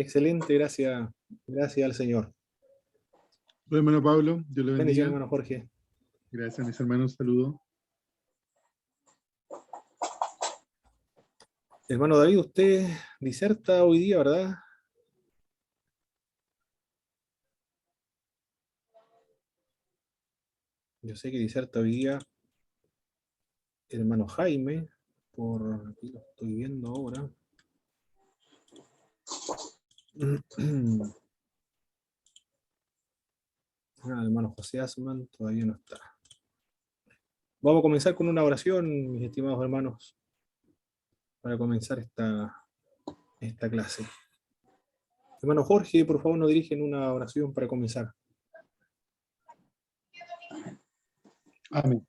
Excelente, gracias, gracias al Señor. Hola, hermano Pablo, Dios le bendiga. Bendición, hermano Jorge. Gracias, mis hermanos, saludo. Hermano David, usted diserta hoy día, ¿verdad? Yo sé que diserta hoy día el hermano Jaime, por aquí lo estoy viendo ahora. El hermano José Asman todavía no está. Vamos a comenzar con una oración, mis estimados hermanos, para comenzar esta clase. Hermano Jorge, por favor, nos dirigen una oración para comenzar. Amén.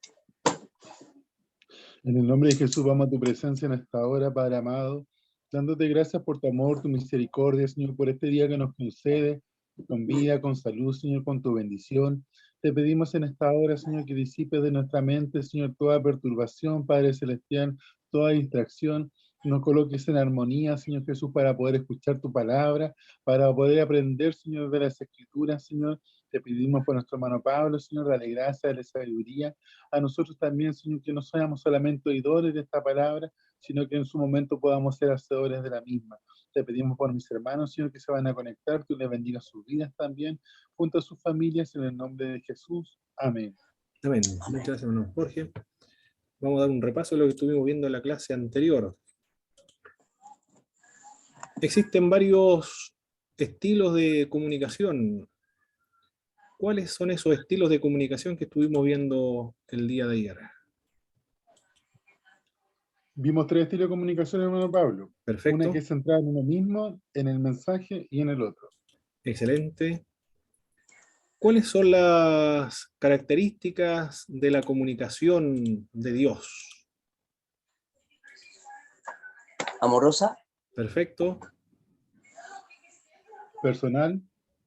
En el nombre de Jesús vamos a tu presencia en esta hora, Padre amado, dándote gracias por tu amor, tu misericordia, Señor, por este día que nos concede, con vida, con salud, Señor, con tu bendición. Te pedimos en esta hora, Señor, que disipes de nuestra mente, Señor, toda perturbación, Padre Celestial, toda distracción. Nos coloques en armonía, Señor Jesús, para poder escuchar tu palabra, para poder aprender, Señor, de las Escrituras, Señor. Te pedimos por nuestro hermano Pablo, Señor, dale gracia, dale sabiduría. A nosotros también, Señor, que no seamos solamente oidores de esta palabra, sino que en su momento podamos ser hacedores de la misma. Te pedimos por mis hermanos, Señor, que se van a conectar, tú les bendigas sus vidas también, junto a sus familias, en el nombre de Jesús. Amén. Amén. Muchas gracias, hermano Jorge. Vamos a dar un repaso de lo que estuvimos viendo en la clase anterior. Existen varios estilos de comunicación. ¿Cuáles son esos estilos de comunicación que estuvimos viendo el día de ayer? Vimos 3 estilos de comunicación, hermano Pablo. Perfecto. Una que es centrada en uno mismo, en el mensaje y en el otro. Excelente. ¿Cuáles son las características de la comunicación de Dios? Amorosa. Perfecto. Personal.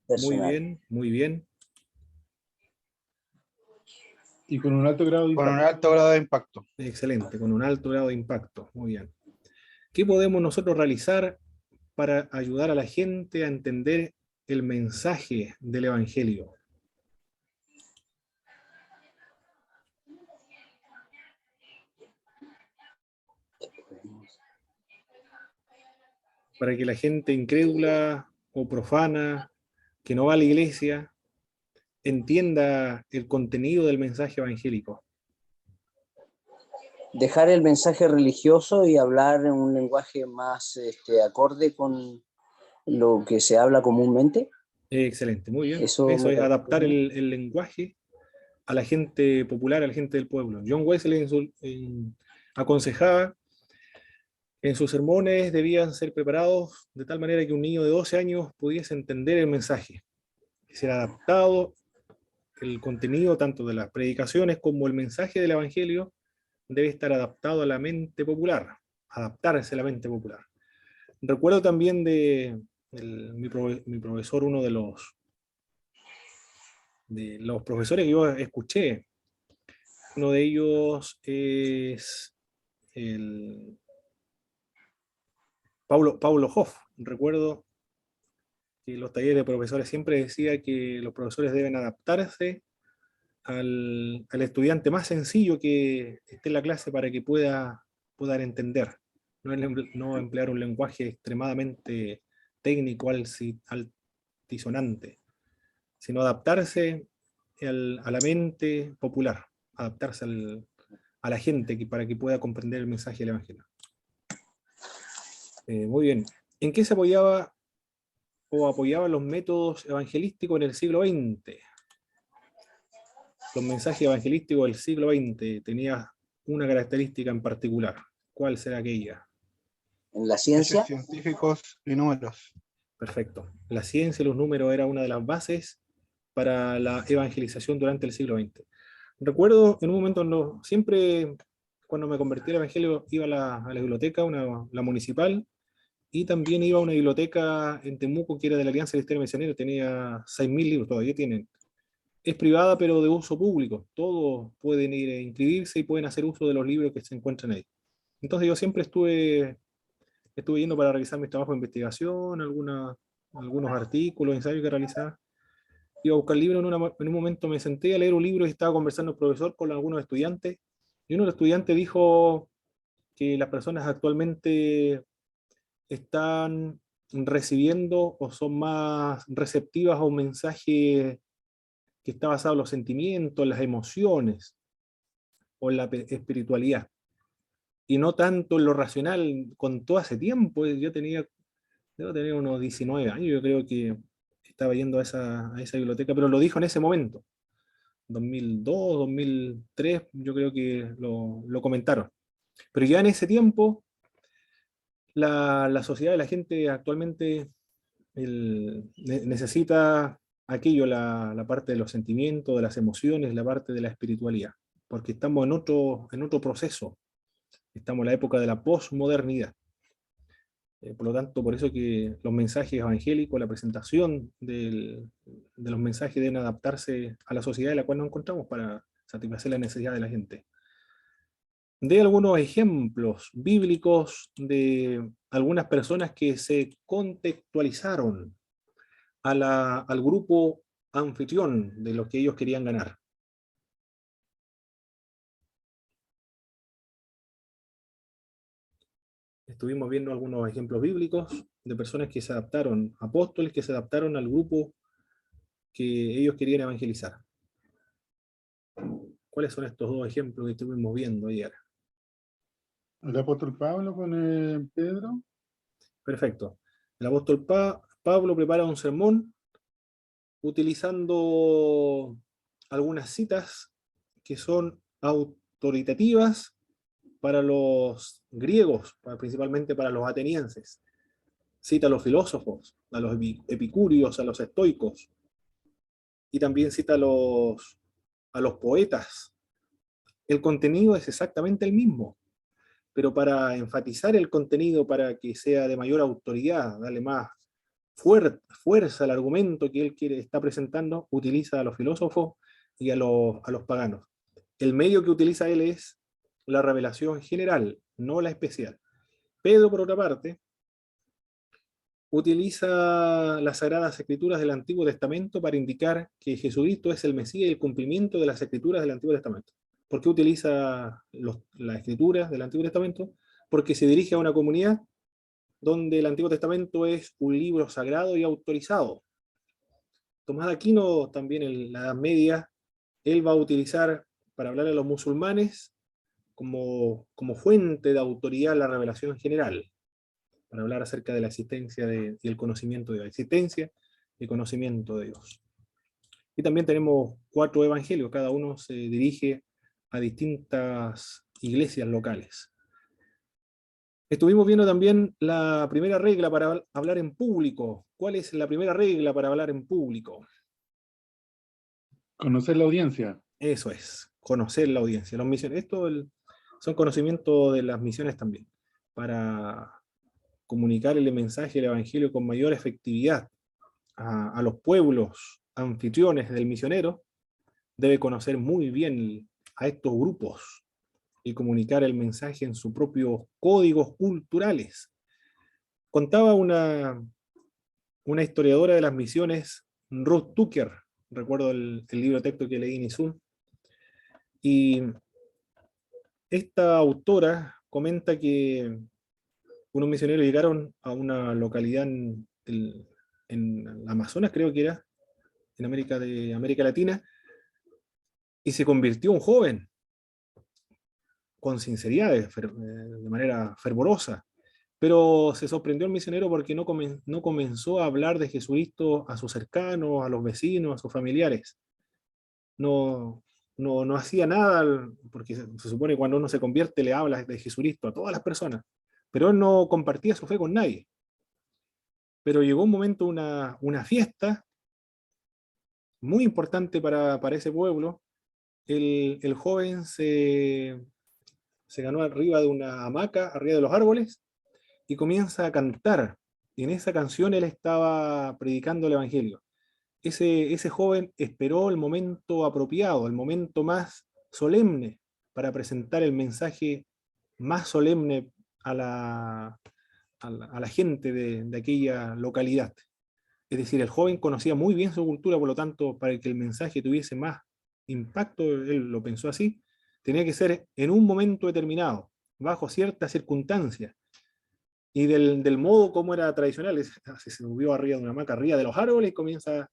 Muy bien, muy bien. Y con un alto grado de impacto. Con un alto grado de impacto. Excelente, con un alto grado de impacto. Muy bien. ¿Qué podemos nosotros realizar para ayudar a la gente a entender el mensaje del Evangelio? Para que la gente incrédula o profana, que no va a la iglesia, entienda el contenido del mensaje evangélico. Dejar el mensaje religioso y hablar en un lenguaje más acorde con lo que se habla comúnmente. Excelente, muy bien. Eso es adaptar el lenguaje a la gente popular, a la gente del pueblo. John Wesley aconsejaba en sus sermones debían ser preparados de tal manera que un niño de 12 años pudiese entender el mensaje, que sea adaptado el contenido tanto de las predicaciones como el mensaje del Evangelio debe estar adaptado a la mente popular, adaptarse a la mente popular. Recuerdo también de mi profesor, uno de los profesores que yo escuché, uno de ellos es el Paulo Hoff. Recuerdo que los talleres de profesores siempre decía que los profesores deben adaptarse al estudiante más sencillo que esté en la clase para que pueda entender. No emplear un lenguaje extremadamente técnico, altisonante, sino adaptarse a la mente popular, adaptarse a la gente para que pueda comprender el mensaje del Evangelio. Muy bien. ¿En qué se apoyaba o apoyaban los métodos evangelísticos en el siglo XX? Los mensajes evangelísticos del siglo XX tenían una característica en particular. ¿Cuál será aquella? En la ciencia. Hechos científicos y números. Perfecto. La ciencia y los números era una de las bases para la evangelización durante el siglo XX. Recuerdo en un momento, siempre cuando me convertí al evangelio, iba a la biblioteca, la municipal, y también iba a una biblioteca en Temuco que era de la Alianza Cristiana Misionera, tenía 6.000 libros, todavía tienen. Es privada pero de uso público, todos pueden ir a inscribirse y pueden hacer uso de los libros que se encuentran ahí. Entonces yo siempre estuve yendo para realizar mis trabajos de investigación, algunos artículos, ensayos que realizaba. Iba a buscar libros, en un momento me senté a leer un libro y estaba conversando el profesor con algunos estudiantes, y uno de los estudiantes dijo que las personas actualmente están recibiendo o son más receptivas a un mensaje que está basado en los sentimientos, en las emociones o en la espiritualidad, y no tanto en lo racional. Con todo hace tiempo, debo tener unos 19 años, yo creo que estaba yendo a esa biblioteca, pero lo dijo en ese momento, 2002, 2003, yo creo que lo comentaron. Pero ya en ese tiempo, la sociedad de la gente actualmente necesita aquello, la parte de los sentimientos, de las emociones, la parte de la espiritualidad, porque estamos en otro proceso, estamos en la época de la posmodernidad. Por lo tanto, por eso que los mensajes evangélicos, la presentación de los mensajes deben adaptarse a la sociedad en la cual nos encontramos para satisfacer la necesidad de la gente. De algunos ejemplos bíblicos de algunas personas que se contextualizaron al grupo anfitrión de lo que ellos querían ganar. Estuvimos viendo algunos ejemplos bíblicos de personas que se adaptaron, apóstoles que se adaptaron al grupo que ellos querían evangelizar. ¿Cuáles son estos dos ejemplos que estuvimos viendo ayer? El apóstol Pablo con Pedro. Perfecto. El apóstol Pablo prepara un sermón utilizando algunas citas que son autoritativas para los griegos, principalmente para los atenienses. Cita a los filósofos, a los epicúreos, a los estoicos, y también cita a los poetas. El contenido es exactamente el mismo, pero para enfatizar el contenido, para que sea de mayor autoridad, darle más fuerza al argumento que él está presentando, utiliza a los filósofos y a los paganos. El medio que utiliza él es la revelación general, no la especial. Pedro, por otra parte, utiliza las Sagradas Escrituras del Antiguo Testamento para indicar que Jesucristo es el Mesías y el cumplimiento de las Escrituras del Antiguo Testamento. ¿Por qué utiliza las Escrituras del Antiguo Testamento? Porque se dirige a una comunidad donde el Antiguo Testamento es un libro sagrado y autorizado. Tomás de Aquino, también en la Edad Media, él va a utilizar para hablar a los musulmanes como fuente de autoridad la revelación general, para hablar acerca de la existencia y el conocimiento de la existencia y conocimiento de Dios. Y también tenemos 4 evangelios, cada uno se dirige a distintas iglesias locales. Estuvimos viendo también la primera regla para hablar en público. ¿Cuál es la primera regla para hablar en público? Conocer la audiencia. Eso es, conocer la audiencia. Los misiones, son conocimientos de las misiones también, para comunicar el mensaje del evangelio con mayor efectividad a los pueblos anfitriones del misionero. Debe conocer muy bien a estos grupos y comunicar el mensaje en sus propios códigos culturales. Contaba una historiadora de las misiones, Ruth Tucker, recuerdo el libro de texto que leí en Izum, y esta autora comenta que unos misioneros llegaron a una localidad en Amazonas, creo que era, en América Latina, y se convirtió un joven, con sinceridad, de manera fervorosa. Pero se sorprendió el misionero porque no comenzó a hablar de Jesucristo a sus cercanos, a los vecinos, a sus familiares. No hacía nada, porque se supone que cuando uno se convierte le habla de Jesucristo a todas las personas, pero él no compartía su fe con nadie. Pero llegó un momento, una fiesta muy importante para ese pueblo. El joven se ganó arriba de una hamaca, arriba de los árboles, y comienza a cantar. Y en esa canción él estaba predicando el Evangelio. Ese joven esperó el momento apropiado, el momento más solemne, para presentar el mensaje más solemne a la gente de aquella localidad. Es decir, el joven conocía muy bien su cultura, por lo tanto, para que el mensaje tuviese más impacto, él lo pensó así, tenía que ser en un momento determinado, bajo ciertas circunstancias. Y del modo como era tradicional, se subió arriba de una hamaca, arriba de los árboles, y comienza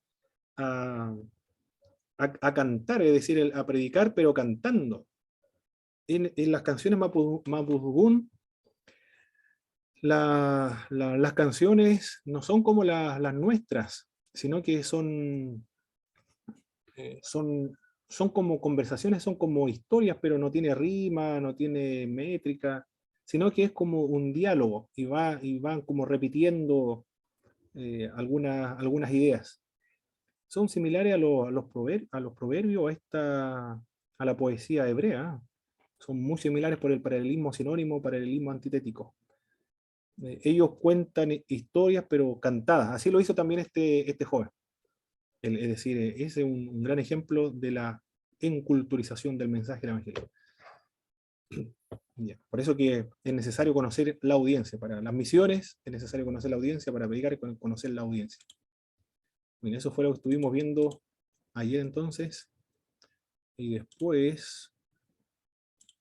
a, a cantar, es decir, a predicar, pero cantando. En las canciones Mapudungun, las canciones no son como las nuestras, sino que son como conversaciones, son como historias, pero no tiene rima, no tiene métrica, sino que es como un diálogo y van como repitiendo algunas ideas. Son similares a los proverbios, a la poesía hebrea. Son muy similares por el paralelismo sinónimo, paralelismo antitético. Ellos cuentan historias, pero cantadas. Así lo hizo también este joven. Es decir, ese es un gran ejemplo de la enculturización del mensaje del Evangelio. Ya. Por eso que es necesario conocer la audiencia. Para las misiones es necesario conocer la audiencia, para predicar conocer la audiencia. Bien, eso fue lo que estuvimos viendo ayer entonces. Y después,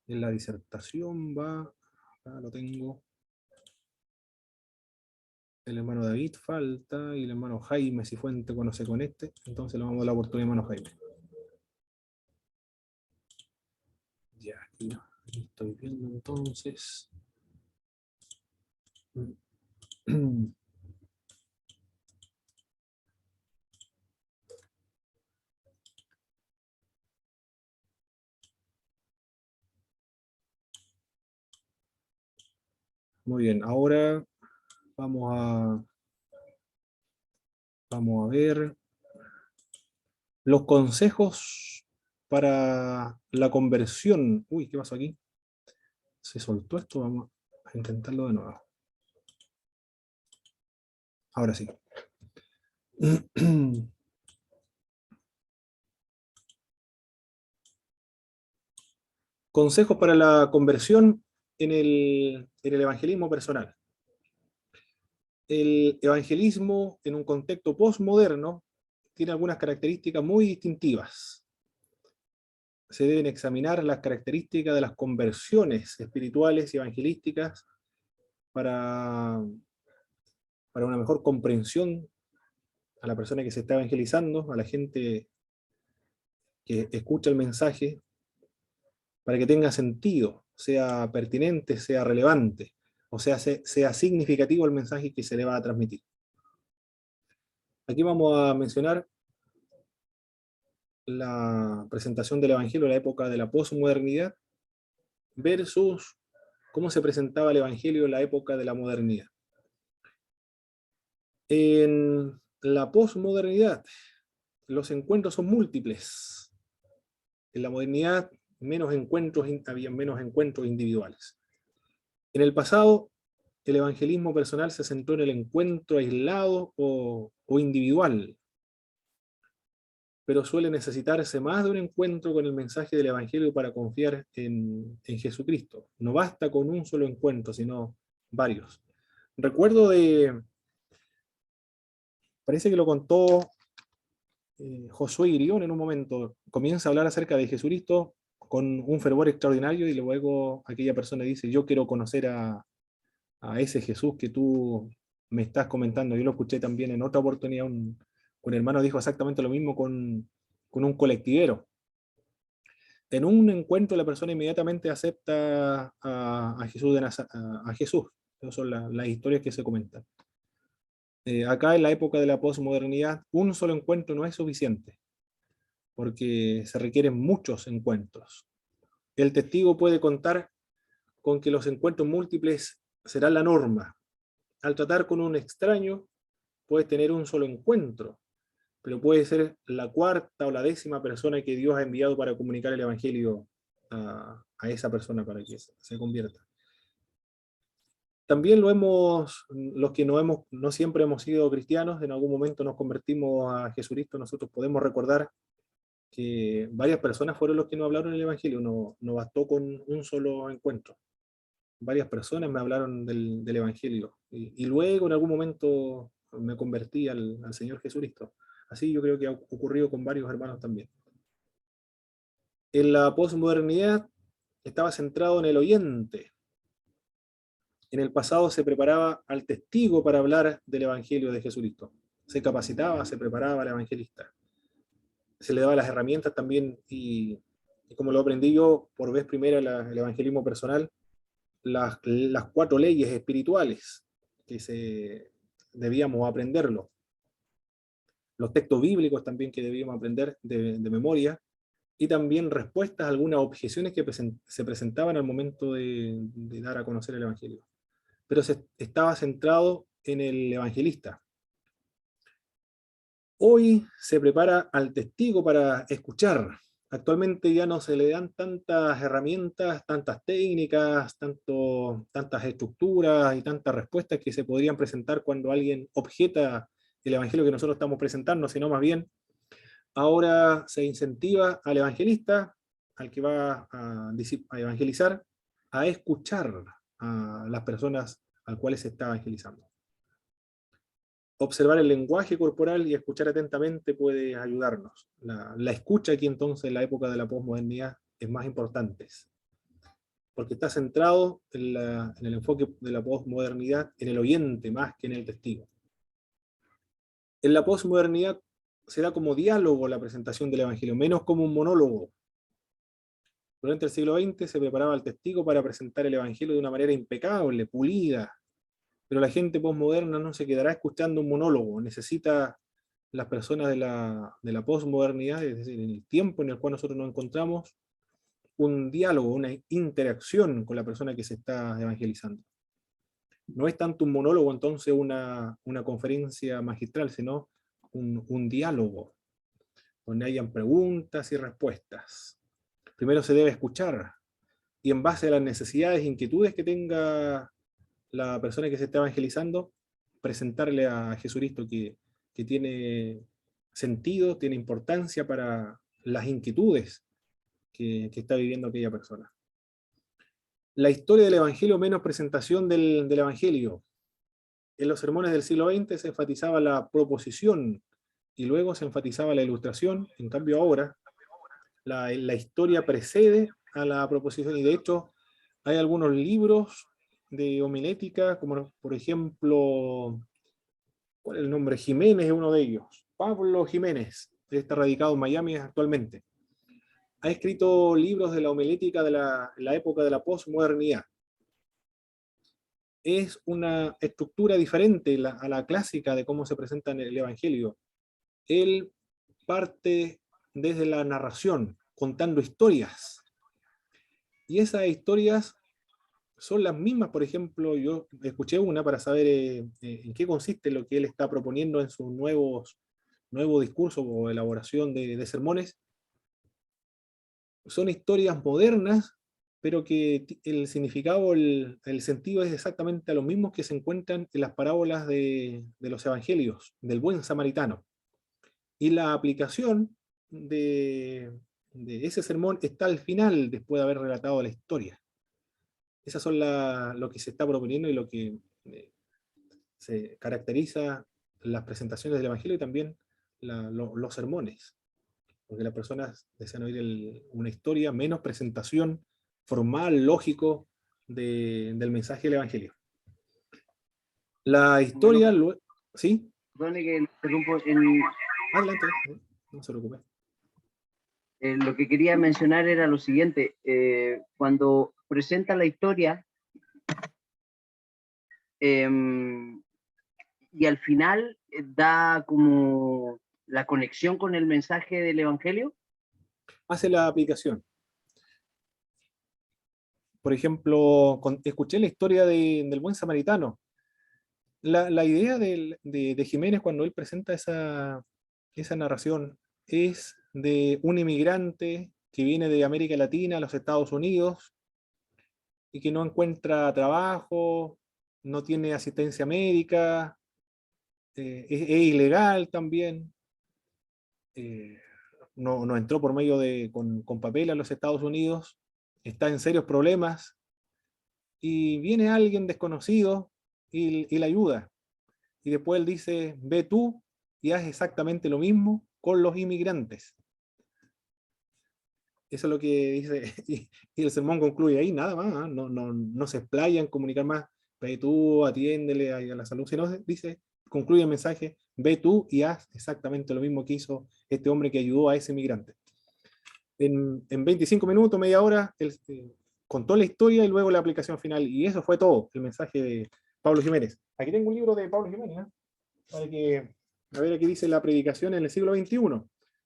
en la disertación va, acá lo tengo, el hermano David falta, y el hermano Jaime Cifuente cuando se conecte, entonces le vamos a dar la oportunidad al hermano Jaime. Ya, aquí estoy viendo entonces. Muy bien, ahora vamos a ver los consejos para la conversión. Uy, ¿qué pasó aquí? Se soltó esto, vamos a intentarlo de nuevo. Ahora sí. Consejos para la conversión en el evangelismo personal. El evangelismo en un contexto postmoderno tiene algunas características muy distintivas. Se deben examinar las características de las conversiones espirituales y evangelísticas para una mejor comprensión a la persona que se está evangelizando, a la gente que escucha el mensaje, para que tenga sentido, sea pertinente, sea relevante, o sea significativo el mensaje que se le va a transmitir. Aquí vamos a mencionar la presentación del Evangelio en la época de la posmodernidad versus cómo se presentaba el Evangelio en la época de la modernidad. En la posmodernidad, los encuentros son múltiples. En la modernidad, había menos encuentros individuales. En el pasado, el evangelismo personal se centró en el encuentro aislado o individual, pero suele necesitarse más de un encuentro con el mensaje del Evangelio para confiar en Jesucristo. No basta con un solo encuentro, sino varios. Recuerdo parece que lo contó Josué Irión en un momento, comienza a hablar acerca de Jesucristo con un fervor extraordinario y luego aquella persona dice, yo quiero conocer a ese Jesús que tú me estás comentando. Yo lo escuché también en otra oportunidad, un hermano dijo exactamente lo mismo con un colectivero. En un encuentro la persona inmediatamente acepta a Jesús a Jesús. Esas son las historias que se comentan. Acá en la época de la posmodernidad, un solo encuentro no es suficiente, porque se requieren muchos encuentros. El testigo puede contar con que los encuentros múltiples serán la norma. Al tratar con un extraño, puedes tener un solo encuentro, pero puede ser la cuarta o la 10ª persona que Dios ha enviado para comunicar el Evangelio a esa persona para que se convierta. También los que no siempre hemos sido cristianos, en algún momento nos convertimos a Jesucristo, nosotros podemos recordar que varias personas fueron los que nos hablaron el Evangelio, no bastó con un solo encuentro. Varias personas me hablaron del Evangelio. Y luego, en algún momento, me convertí al Señor Jesucristo. Así yo creo que ha ocurrido con varios hermanos también. En la posmodernidad estaba centrado en el oyente. En el pasado se preparaba al testigo para hablar del Evangelio de Jesucristo. Se capacitaba, se preparaba al evangelista. Se le daba las herramientas también, y como lo aprendí yo por vez primera el evangelismo personal, las 4 leyes espirituales que debíamos aprenderlo. Los textos bíblicos también que debíamos aprender de memoria, y también respuestas a algunas objeciones que se presentaban al momento de dar a conocer el Evangelio. Pero estaba centrado en el evangelista. Hoy se prepara al testigo para escuchar. Actualmente ya no se le dan tantas herramientas, tantas técnicas, tantas estructuras y tantas respuestas que se podrían presentar cuando alguien objeta el evangelio que nosotros estamos presentando, sino más bien ahora se incentiva al evangelista, al que va a evangelizar, a escuchar a las personas al cuales se está evangelizando. Observar el lenguaje corporal y escuchar atentamente puede ayudarnos. La escucha aquí entonces en la época de la posmodernidad es más importante, porque está centrado en el enfoque de la posmodernidad en el oyente más que en el testigo. En la posmodernidad se da como diálogo la presentación del Evangelio, menos como un monólogo. Durante el siglo XX se preparaba al testigo para presentar el Evangelio de una manera impecable, pulida, pero la gente posmoderna no se quedará escuchando un monólogo, necesita las personas de la posmodernidad, es decir, en el tiempo en el cual nosotros nos encontramos, un diálogo, una interacción con la persona que se está evangelizando. No es tanto un monólogo, entonces una conferencia magistral, sino un diálogo, donde hayan preguntas y respuestas. Primero se debe escuchar, y en base a las necesidades e inquietudes que tenga la persona que se está evangelizando, presentarle a Jesucristo que tiene sentido, tiene importancia para las inquietudes que está viviendo aquella persona. La historia del Evangelio menos presentación del Evangelio. En los sermones del siglo XX se enfatizaba la proposición y luego se enfatizaba la ilustración. En cambio ahora la historia precede a la proposición, y de hecho hay algunos libros de homilética, como por ejemplo, ¿cuál es el nombre? Jiménez es uno de ellos. Pablo Jiménez, está radicado en Miami actualmente. Ha escrito libros de la homilética de la época de la posmodernidad. Es una estructura diferente a la clásica de cómo se presenta en el Evangelio. Él parte desde la narración, contando historias. Y esas historias son las mismas. Por ejemplo, yo escuché una para saber en qué consiste lo que él está proponiendo en sus nuevo discurso o elaboración de sermones. Son historias modernas, pero que el significado, el sentido es exactamente a los mismos que se encuentran en las parábolas de los evangelios, del buen samaritano. Y la aplicación de ese sermón está al final, después de haber relatado la historia. Esas son lo que se está proponiendo y lo que se caracteriza las presentaciones del Evangelio, y también los sermones, porque las personas desean oír una historia, menos presentación formal, lógico del mensaje del Evangelio. La historia, Bueno, ¿sí? perdone que interrumpo. Adelante, no se preocupe. Lo que quería mencionar era lo siguiente: cuando presenta la historia y al final da como la conexión con el mensaje del Evangelio. Hace la aplicación. Por ejemplo, escuché la historia del buen samaritano. La idea de Jiménez cuando él presenta esa narración es de un inmigrante que viene de América Latina a los Estados Unidos y que no encuentra trabajo, no tiene asistencia médica, es ilegal también, no entró por medio con papel a los Estados Unidos, está en serios problemas, y viene alguien desconocido y le ayuda. y después él dice, ve tú y haz exactamente lo mismo con los inmigrantes. Eso es lo que dice, y el sermón concluye ahí, nada más, ¿eh? No se explaya en comunicar más, ve tú, atiéndele a la salud, sino dice, concluye el mensaje, ve tú y haz exactamente lo mismo que hizo este hombre que ayudó a ese migrante. En 25 minutos, media hora, él contó la historia y luego la aplicación final, y eso fue todo, el mensaje de Pablo Jiménez. Aquí tengo un libro de Pablo Jiménez, ¿eh? Para que, a ver, aquí dice la predicación en el siglo XXI.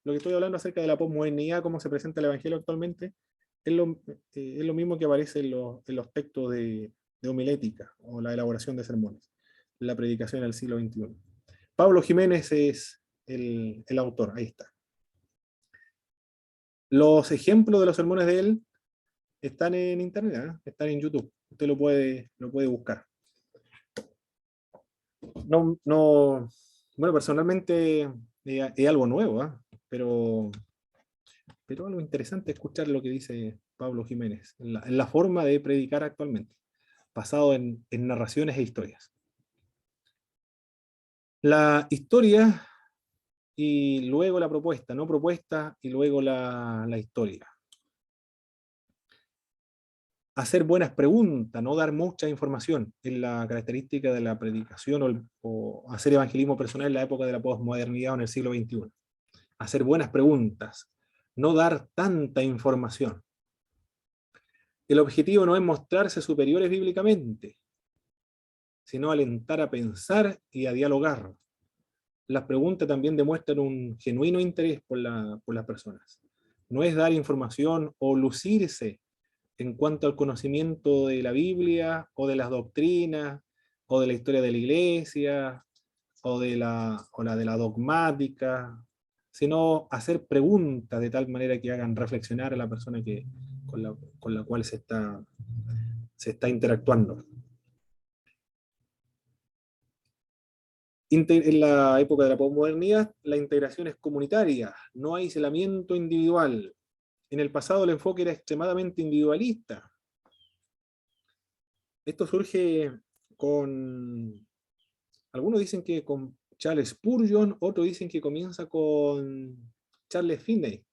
Lo que estoy hablando acerca de la posmodernidad, cómo se presenta el Evangelio actualmente, es lo mismo que aparece en los textos de homilética o la elaboración de sermones. La predicación en el siglo XXI. Pablo Jiménez es el autor, ahí está. Los ejemplos de los sermones de él están en internet, ¿eh? Están en YouTube. Usted lo puede buscar. Bueno, personalmente es algo nuevo, ¿eh? Pero algo interesante escuchar lo que dice Pablo Jiménez, en la forma de predicar actualmente, basado en narraciones e historias. La historia y luego la propuesta, no propuesta y luego la historia. Hacer buenas preguntas, no dar mucha información, es la característica de la predicación o hacer evangelismo personal en la época de la posmodernidad o en el siglo XXI. Hacer buenas preguntas, no dar tanta información. El objetivo no es mostrarse superiores bíblicamente, sino alentar a pensar y a dialogar. Las preguntas también demuestran un genuino interés por las personas. No es dar información o lucirse en cuanto al conocimiento de la Biblia o de las doctrinas o de la historia de la iglesia o de la dogmática, sino hacer preguntas de tal manera que hagan reflexionar a la persona con la cual se está interactuando. En la época de la posmodernidad, la integración es comunitaria, no hay aislamiento individual. En el pasado el enfoque era extremadamente individualista. Esto surge con, algunos dicen que con Charles Spurgeon, otros dicen que comienza con Charles Finney.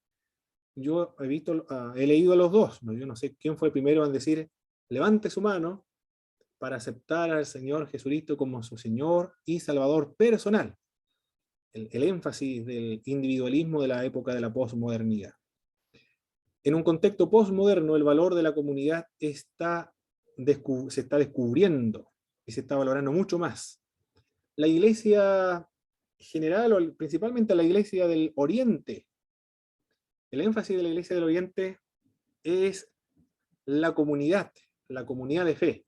Yo he leído a los dos, ¿no? Yo no sé quién fue el primero en decir, levante su mano para aceptar al Señor Jesucristo como su Señor y Salvador personal. El énfasis del individualismo de la época de la posmodernidad. En un contexto posmoderno, el valor de la comunidad se está descubriendo y se está valorando mucho más. La iglesia general, o principalmente la iglesia del Oriente, el énfasis de la iglesia del Oriente es la comunidad de fe.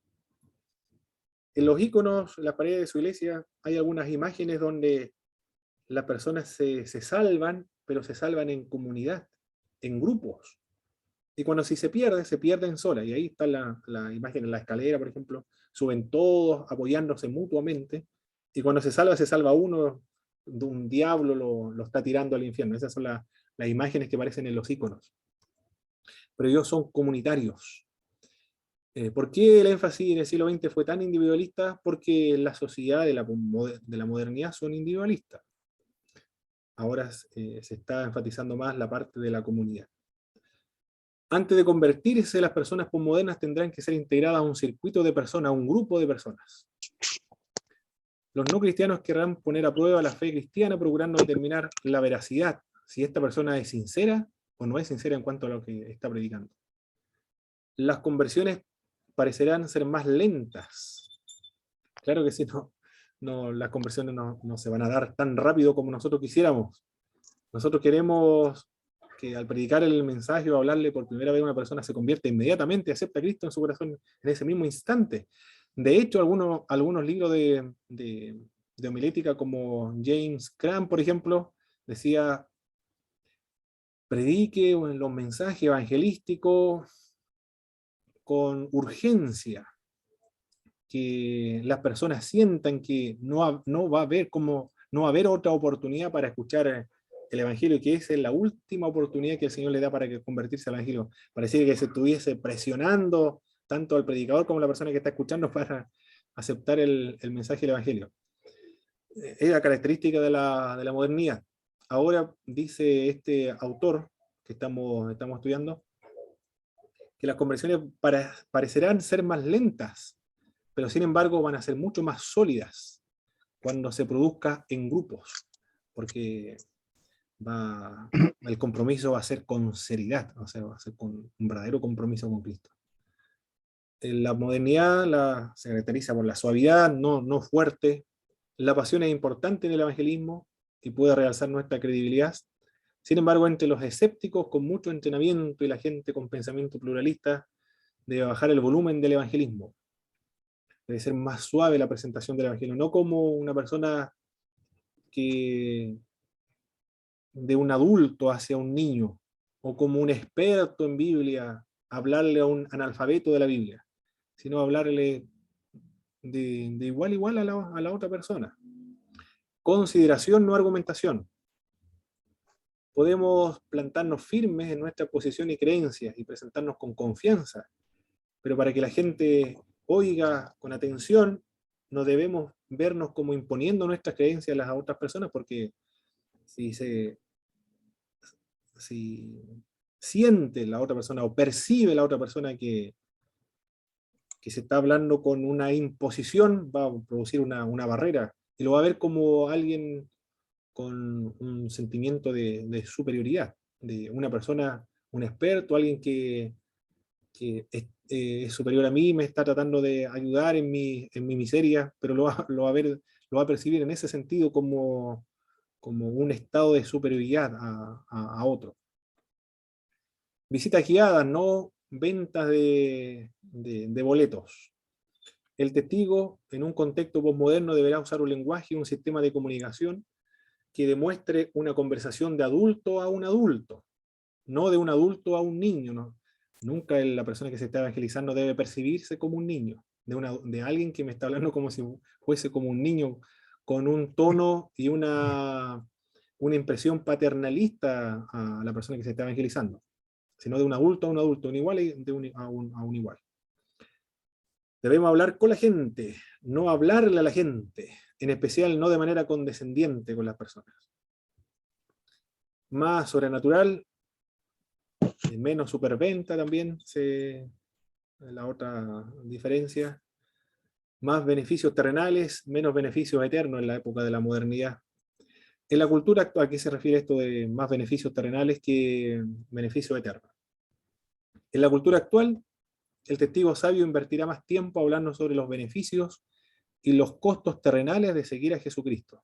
En los iconos, en las paredes de su iglesia, hay algunas imágenes donde las personas se salvan, pero se salvan en comunidad, en grupos. Y cuando se pierden solas. Y ahí está la imagen en la escalera, por ejemplo. Suben todos apoyándose mutuamente. Y cuando se salva uno, de un diablo lo está tirando al infierno. Esas son las imágenes que aparecen en los iconos. Pero ellos son comunitarios. ¿Por qué el énfasis en el siglo XX fue tan individualista? Porque la sociedad de la modernidad son individualistas. Ahora se está enfatizando más la parte de la comunidad. Antes de convertirse, las personas posmodernas tendrán que ser integradas a un circuito de personas, a un grupo de personas. Los no cristianos querrán poner a prueba la fe cristiana, procurando determinar la veracidad, si esta persona es sincera o no es sincera en cuanto a lo que está predicando. Las conversiones parecerán ser más lentas. Claro que sí, las conversiones no se van a dar tan rápido como nosotros quisiéramos. Nosotros queremos que al predicar el mensaje o hablarle por primera vez a una persona se convierte inmediatamente, acepta a Cristo en su corazón en ese mismo instante. De hecho, algunos libros de homilética como James Cram, por ejemplo, decía, predique los mensajes evangelísticos con urgencia, que las personas sientan que no va a haber otra oportunidad para escuchar el Evangelio, que es la última oportunidad que el Señor le da para convertirse al Evangelio. Parecía que se estuviese presionando tanto al predicador como a la persona que está escuchando para aceptar el mensaje del Evangelio. es la característica de la modernidad. Ahora dice este autor que estamos estudiando, que las conversiones parecerán ser más lentas, pero sin embargo van a ser mucho más sólidas cuando se produzca en grupos, porque el compromiso va a ser con seriedad, o sea, va a ser con un verdadero compromiso con Cristo. La modernidad se caracteriza por la suavidad, no fuerte. La pasión es importante en el evangelismo y puede realzar nuestra credibilidad. Sin embargo, entre los escépticos con mucho entrenamiento y la gente con pensamiento pluralista, debe bajar el volumen del evangelismo. Debe ser más suave la presentación del evangelio, no como una persona que de un adulto hacia un niño, o como un experto en Biblia, hablarle a un analfabeto de la Biblia, sino hablarle de igual a igual a la otra persona. Consideración, no argumentación. Podemos plantarnos firmes en nuestra posición y creencias y presentarnos con confianza, pero para que la gente oiga con atención, no debemos vernos como imponiendo nuestras creencias a las otras personas, porque si siente la otra persona o percibe la otra persona que se está hablando con una imposición, va a producir una barrera, y lo va a ver como alguien con un sentimiento de superioridad, de una persona, un experto, alguien que es superior a mí, me está tratando de ayudar en mi miseria, pero lo va a percibir en ese sentido como un estado de superioridad a otro. Visitas guiadas, no ventas de boletos. El testigo, en un contexto postmoderno, deberá usar un lenguaje y un sistema de comunicación que demuestre una conversación de adulto a un adulto, no de un adulto a un niño. ¿No? Nunca la persona que se está evangelizando debe percibirse como un niño, de alguien que me está hablando como si fuese como un niño, con un tono y una impresión paternalista a la persona que se está evangelizando, sino de un adulto a un adulto, un igual a un igual. Debemos hablar con la gente, no hablarle a la gente, en especial no de manera condescendiente con las personas. Más sobrenatural, menos superventa también, la otra diferencia. Más beneficios terrenales, menos beneficios eternos en la época de la modernidad. En la cultura actual, ¿a qué se refiere esto de más beneficios terrenales que beneficios eternos? En la cultura actual, el testigo sabio invertirá más tiempo hablando sobre los beneficios y los costos terrenales de seguir a Jesucristo.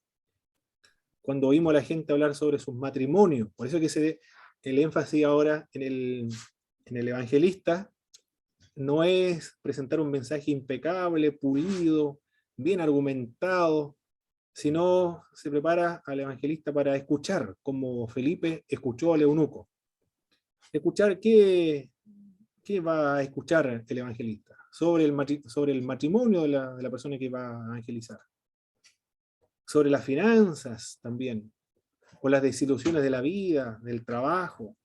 Cuando oímos a la gente hablar sobre sus matrimonios, por eso que el énfasis ahora en el evangelista no es presentar un mensaje impecable, pulido, bien argumentado, sino se prepara al evangelista para escuchar, como Felipe escuchó al eunuco. Escuchar qué va a escuchar el evangelista sobre el matrimonio de la persona que va a evangelizar, sobre las finanzas también, o las desilusiones de la vida, del trabajo.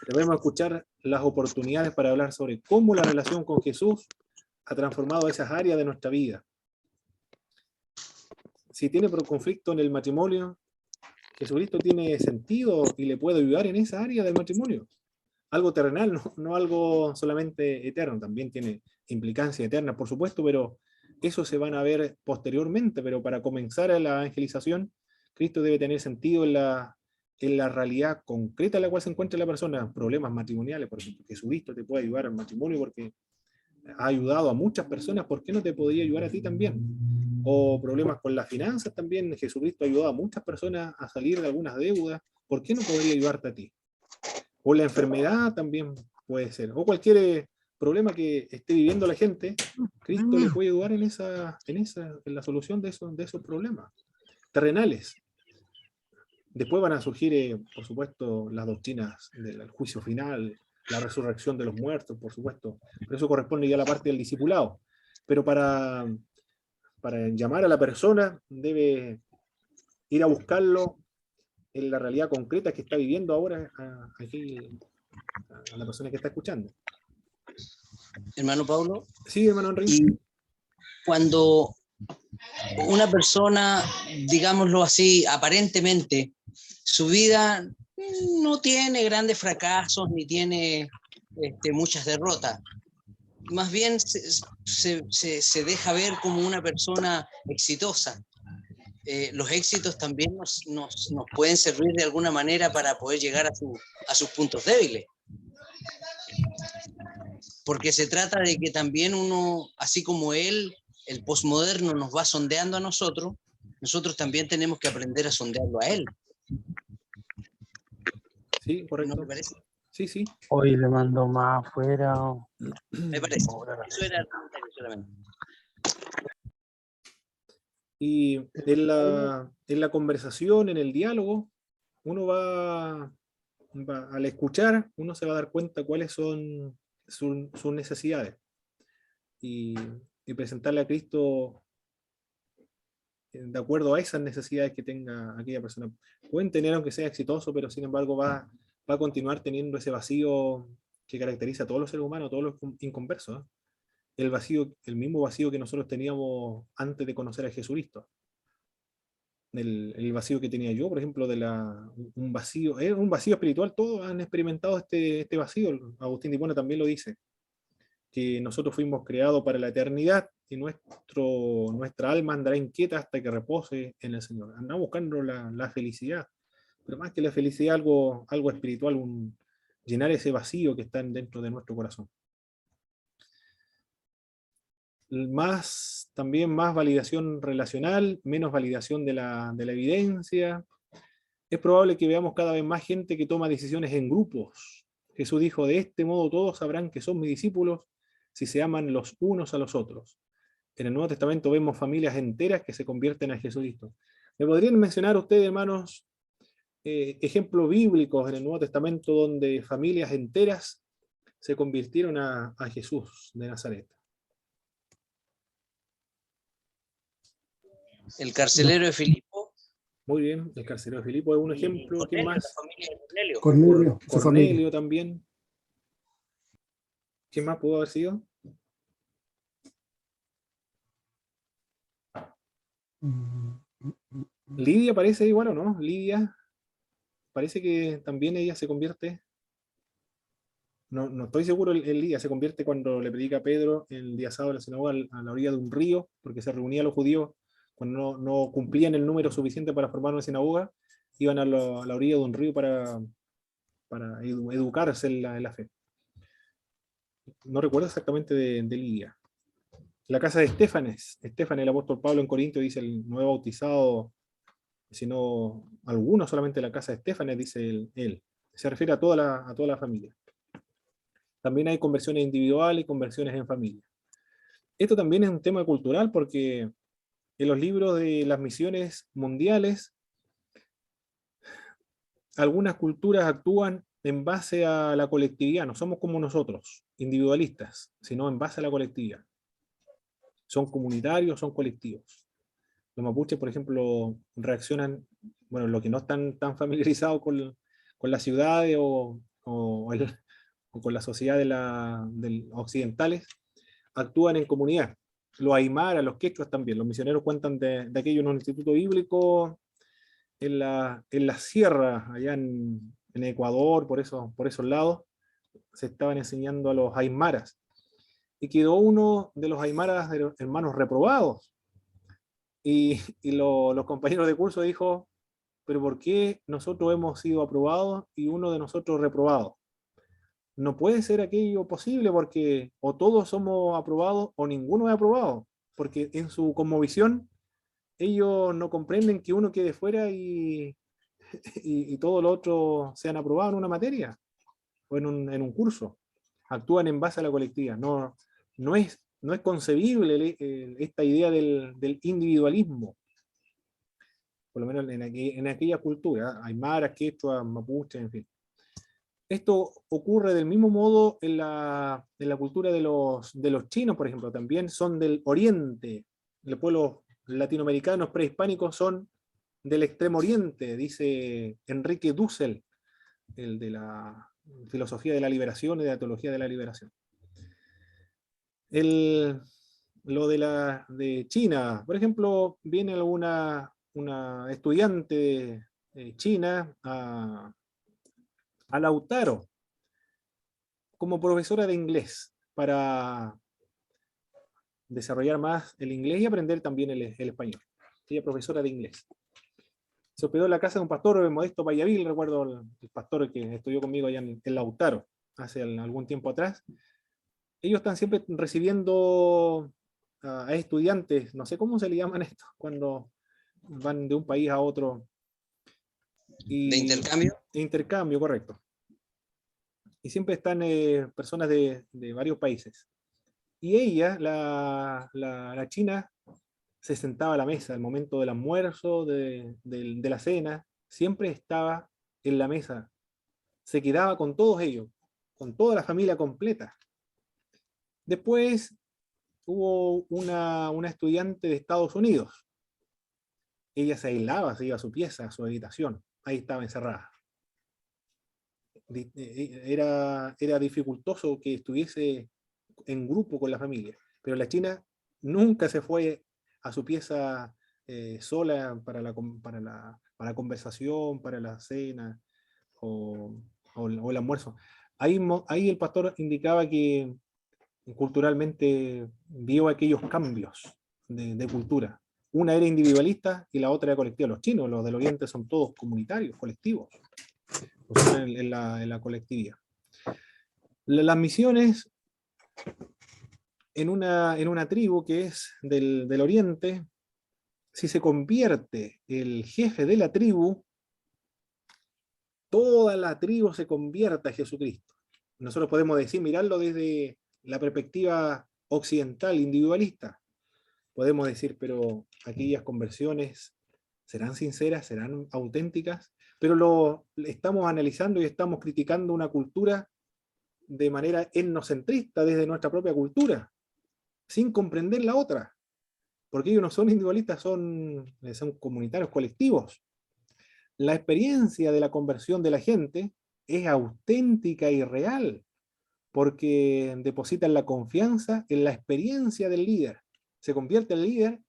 Debemos escuchar las oportunidades para hablar sobre cómo la relación con Jesús ha transformado esas áreas de nuestra vida. Si tiene conflicto en el matrimonio, Jesucristo tiene sentido y le puede ayudar en esa área del matrimonio. Algo terrenal, no algo solamente eterno, también tiene implicancia eterna, por supuesto, pero eso se van a ver posteriormente. Pero para comenzar la evangelización, Cristo debe tener sentido en la realidad concreta en la cual se encuentra la persona. Problemas matrimoniales, por ejemplo, Jesucristo te puede ayudar al matrimonio porque ha ayudado a muchas personas, ¿por qué no te podría ayudar a ti también? O problemas con las finanzas también, Jesucristo ayudó a muchas personas a salir de algunas deudas, ¿por qué no podría ayudarte a ti? O la enfermedad también puede ser, o cualquier problema que esté viviendo la gente, Cristo le puede ayudar en la solución de esos problemas terrenales. Después van a surgir, por supuesto, las doctrinas del juicio final, la resurrección de los muertos, por supuesto, pero eso corresponde ya a la parte del discipulado. Pero para llamar a la persona, debe ir a buscarlo en la realidad concreta que está viviendo ahora aquí a la persona que está escuchando. Hermano Pablo. Sí, hermano Enrique. Y cuando una persona, digámoslo así, aparentemente, su vida no tiene grandes fracasos ni tiene muchas derrotas. Más bien se deja ver como una persona exitosa. Los éxitos también nos pueden servir de alguna manera para poder llegar a sus puntos débiles. Porque se trata de que también uno, así como él, el posmoderno nos va sondeando a nosotros también tenemos que aprender a sondearlo a él. Sí, correcto. ¿No te parece? Sí, sí. Hoy le mando más afuera. Me parece. Eso era el comentario solamente. Y en la conversación, en el diálogo, uno al escuchar, uno se va a dar cuenta cuáles son sus necesidades y presentarle a Cristo de acuerdo a esas necesidades que tenga aquella persona. Pueden tener, aunque sea exitoso, pero sin embargo va a continuar teniendo ese vacío que caracteriza a todos los seres humanos, a todos los inconversos, ¿eh? El vacío, el mismo vacío que nosotros teníamos antes de conocer a Jesucristo. El vacío que tenía yo, por ejemplo, un vacío espiritual. Todos han experimentado este vacío. Agustín de Hipona también lo dice, que nosotros fuimos creados para la eternidad y nuestra alma andará inquieta hasta que repose en el Señor. Andamos buscando la felicidad, pero más que la felicidad, algo espiritual, llenar ese vacío que está dentro de nuestro corazón. También más validación relacional, menos validación de la evidencia. Es probable que veamos cada vez más gente que toma decisiones en grupos. Jesús dijo, de este modo todos sabrán que son mis discípulos si se aman los unos a los otros. En el Nuevo Testamento vemos familias enteras que se convierten a Jesucristo. ¿Me podrían mencionar ustedes, hermanos, ejemplos bíblicos en el Nuevo Testamento donde familias enteras se convirtieron a Jesús de Nazaret? El carcelero de Filipo. Muy bien, el carcelero de Filipo es un ejemplo. ¿Quién más? La familia de Cornelio. Cornelio también. ¿Quién más pudo haber sido? Lidia parece igual, ¿o no? Lidia, parece que también ella se convierte. No estoy seguro, el Lidia se convierte cuando le predica a Pedro el día sábado en la sinagoga a la orilla de un río, porque se reunían los judíos cuando no cumplían el número suficiente para formar una sinagoga, iban a la orilla de un río para educarse en la fe. No recuerdo exactamente de Lidia. La casa de Estéfanes, el apóstol Pablo en Corintios dice, el nuevo bautizado, sino algunos solamente la casa de Estéfanes, dice él. Se refiere a toda la familia. También hay conversiones individuales y conversiones en familia. Esto también es un tema cultural porque en los libros de las misiones mundiales, algunas culturas actúan en base a la colectividad. No somos como nosotros, individualistas, sino en base a la colectividad. Son comunitarios, son colectivos. Los mapuches, por ejemplo, reaccionan, bueno, los que no están tan familiarizados con las ciudades o con la sociedad occidentales, actúan en comunidad. Los aymaras, los quechuas también. Los misioneros cuentan de aquello en un instituto bíblico en la sierra, allá en Ecuador, por esos lados, se estaban enseñando a los aymaras. Y quedó uno de los aymaras de los hermanos reprobados. Y los compañeros de curso dijo, pero ¿por qué nosotros hemos sido aprobados y uno de nosotros reprobado? No puede ser aquello posible porque o todos somos aprobados o ninguno es aprobado, porque en su cosmovisión ellos no comprenden que uno quede fuera y todos los otros sean aprobados en una materia o en un curso. Actúan en base a la colectiva. No es concebible esta idea del individualismo, por lo menos en aquella cultura, aymaras, quechua, mapuche, en fin. Esto ocurre del mismo modo en la cultura de los chinos, por ejemplo, también son del oriente. Los pueblos latinoamericanos prehispánicos son del extremo oriente, dice Enrique Dussel, el de la filosofía de la liberación y de la teología de la liberación. lo de China. Por ejemplo, viene una estudiante china a Lautaro como profesora de inglés para desarrollar más el inglés y aprender también el español. Ella es profesora de inglés. Se hospedó en la casa de un pastor, Modesto Payavil, recuerdo el pastor que estudió conmigo allá en Lautaro, hace algún tiempo atrás. Ellos están siempre recibiendo a estudiantes, no sé cómo se le llaman estos, cuando van de un país a otro. ¿De intercambio? Intercambio, correcto. Y siempre están personas de varios países. Y ella, la china, se sentaba a la mesa al momento del almuerzo, de la cena, siempre estaba en la mesa, se quedaba con todos ellos, con toda la familia completa. Después hubo una estudiante de Estados Unidos, ella se aislaba, se iba a su pieza, a su habitación, ahí estaba encerrada. Era dificultoso que estuviese en grupo con la familia, pero la china nunca se fue a su pieza sola para la conversación, para la cena o el almuerzo. Ahí el pastor indicaba que culturalmente vio aquellos cambios de cultura. Una era individualista y la otra era colectiva. Los chinos, los del oriente, son todos comunitarios, colectivos, en la colectividad. Las misiones en una tribu que es del oriente, si se convierte el jefe de la tribu, toda la tribu se convierte a Jesucristo. Nosotros podemos decir, mirarlo desde la perspectiva occidental, individualista. Podemos decir, pero aquellas conversiones serán sinceras, serán auténticas, pero lo estamos analizando y estamos criticando una cultura de manera etnocentrista desde nuestra propia cultura, sin comprender la otra, porque ellos no son individualistas, son comunitarios colectivos. La experiencia de la conversión de la gente es auténtica y real, porque depositan la confianza en la experiencia del líder. Se convierte el líder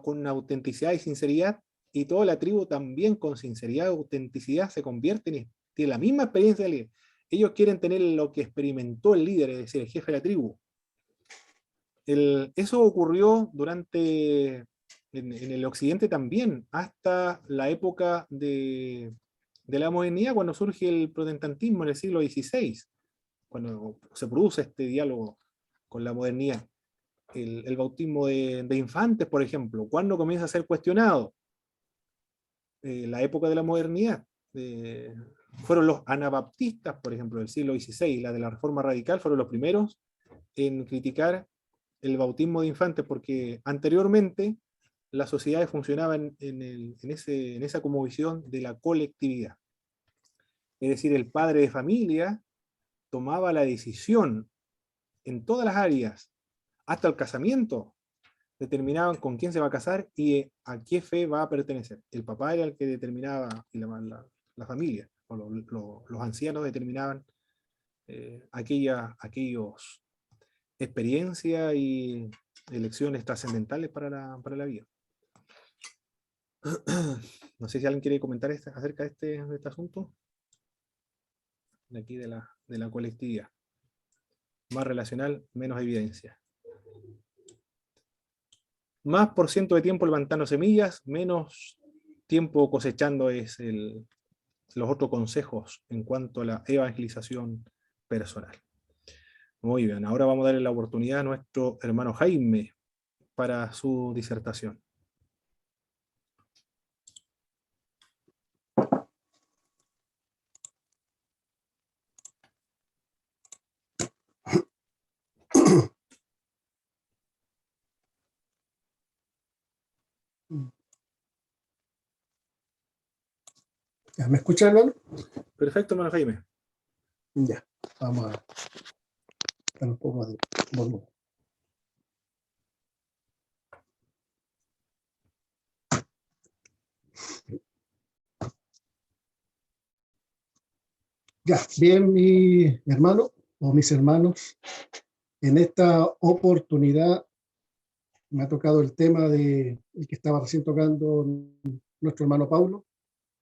con autenticidad y sinceridad, y toda la tribu también con sinceridad y autenticidad se convierte y tiene la misma experiencia del líder. Ellos quieren tener lo que experimentó el líder, es decir, el jefe de la tribu. Eso ocurrió en el occidente también, hasta la época de la modernidad, cuando surge el protestantismo en el siglo XVI, cuando se produce este diálogo con la modernidad. El bautismo de infantes, por ejemplo, ¿cuándo comienza a ser cuestionado? La época de la modernidad. Fueron los anabaptistas, por ejemplo, del siglo XVI, la de la Reforma Radical, fueron los primeros en criticar el bautismo de infantes, porque anteriormente las sociedades funcionaban en esa cosmovisión de la colectividad. Es decir, el padre de familia tomaba la decisión en todas las áreas, hasta el casamiento, determinaban con quién se va a casar y a qué fe va a pertenecer. El papá era el que determinaba, y la familia, o los ancianos determinaban aquellos experiencias y elecciones trascendentales para la vida. No sé si alguien quiere comentar acerca de este asunto, de aquí de la colectividad. Más relacional, menos evidencia. Más por ciento de tiempo levantando semillas, menos tiempo cosechando los otros consejos en cuanto a la evangelización personal. Muy bien, ahora vamos a darle la oportunidad a nuestro hermano Jaime para su disertación. ¿Me escuchan, hermano? Perfecto, hermano Jaime. Ya, vamos a dar un poco de volumen. Ya, bien, mi hermano o mis hermanos, en esta oportunidad Me ha tocado el tema de el que estaba recién tocando nuestro hermano Paulo,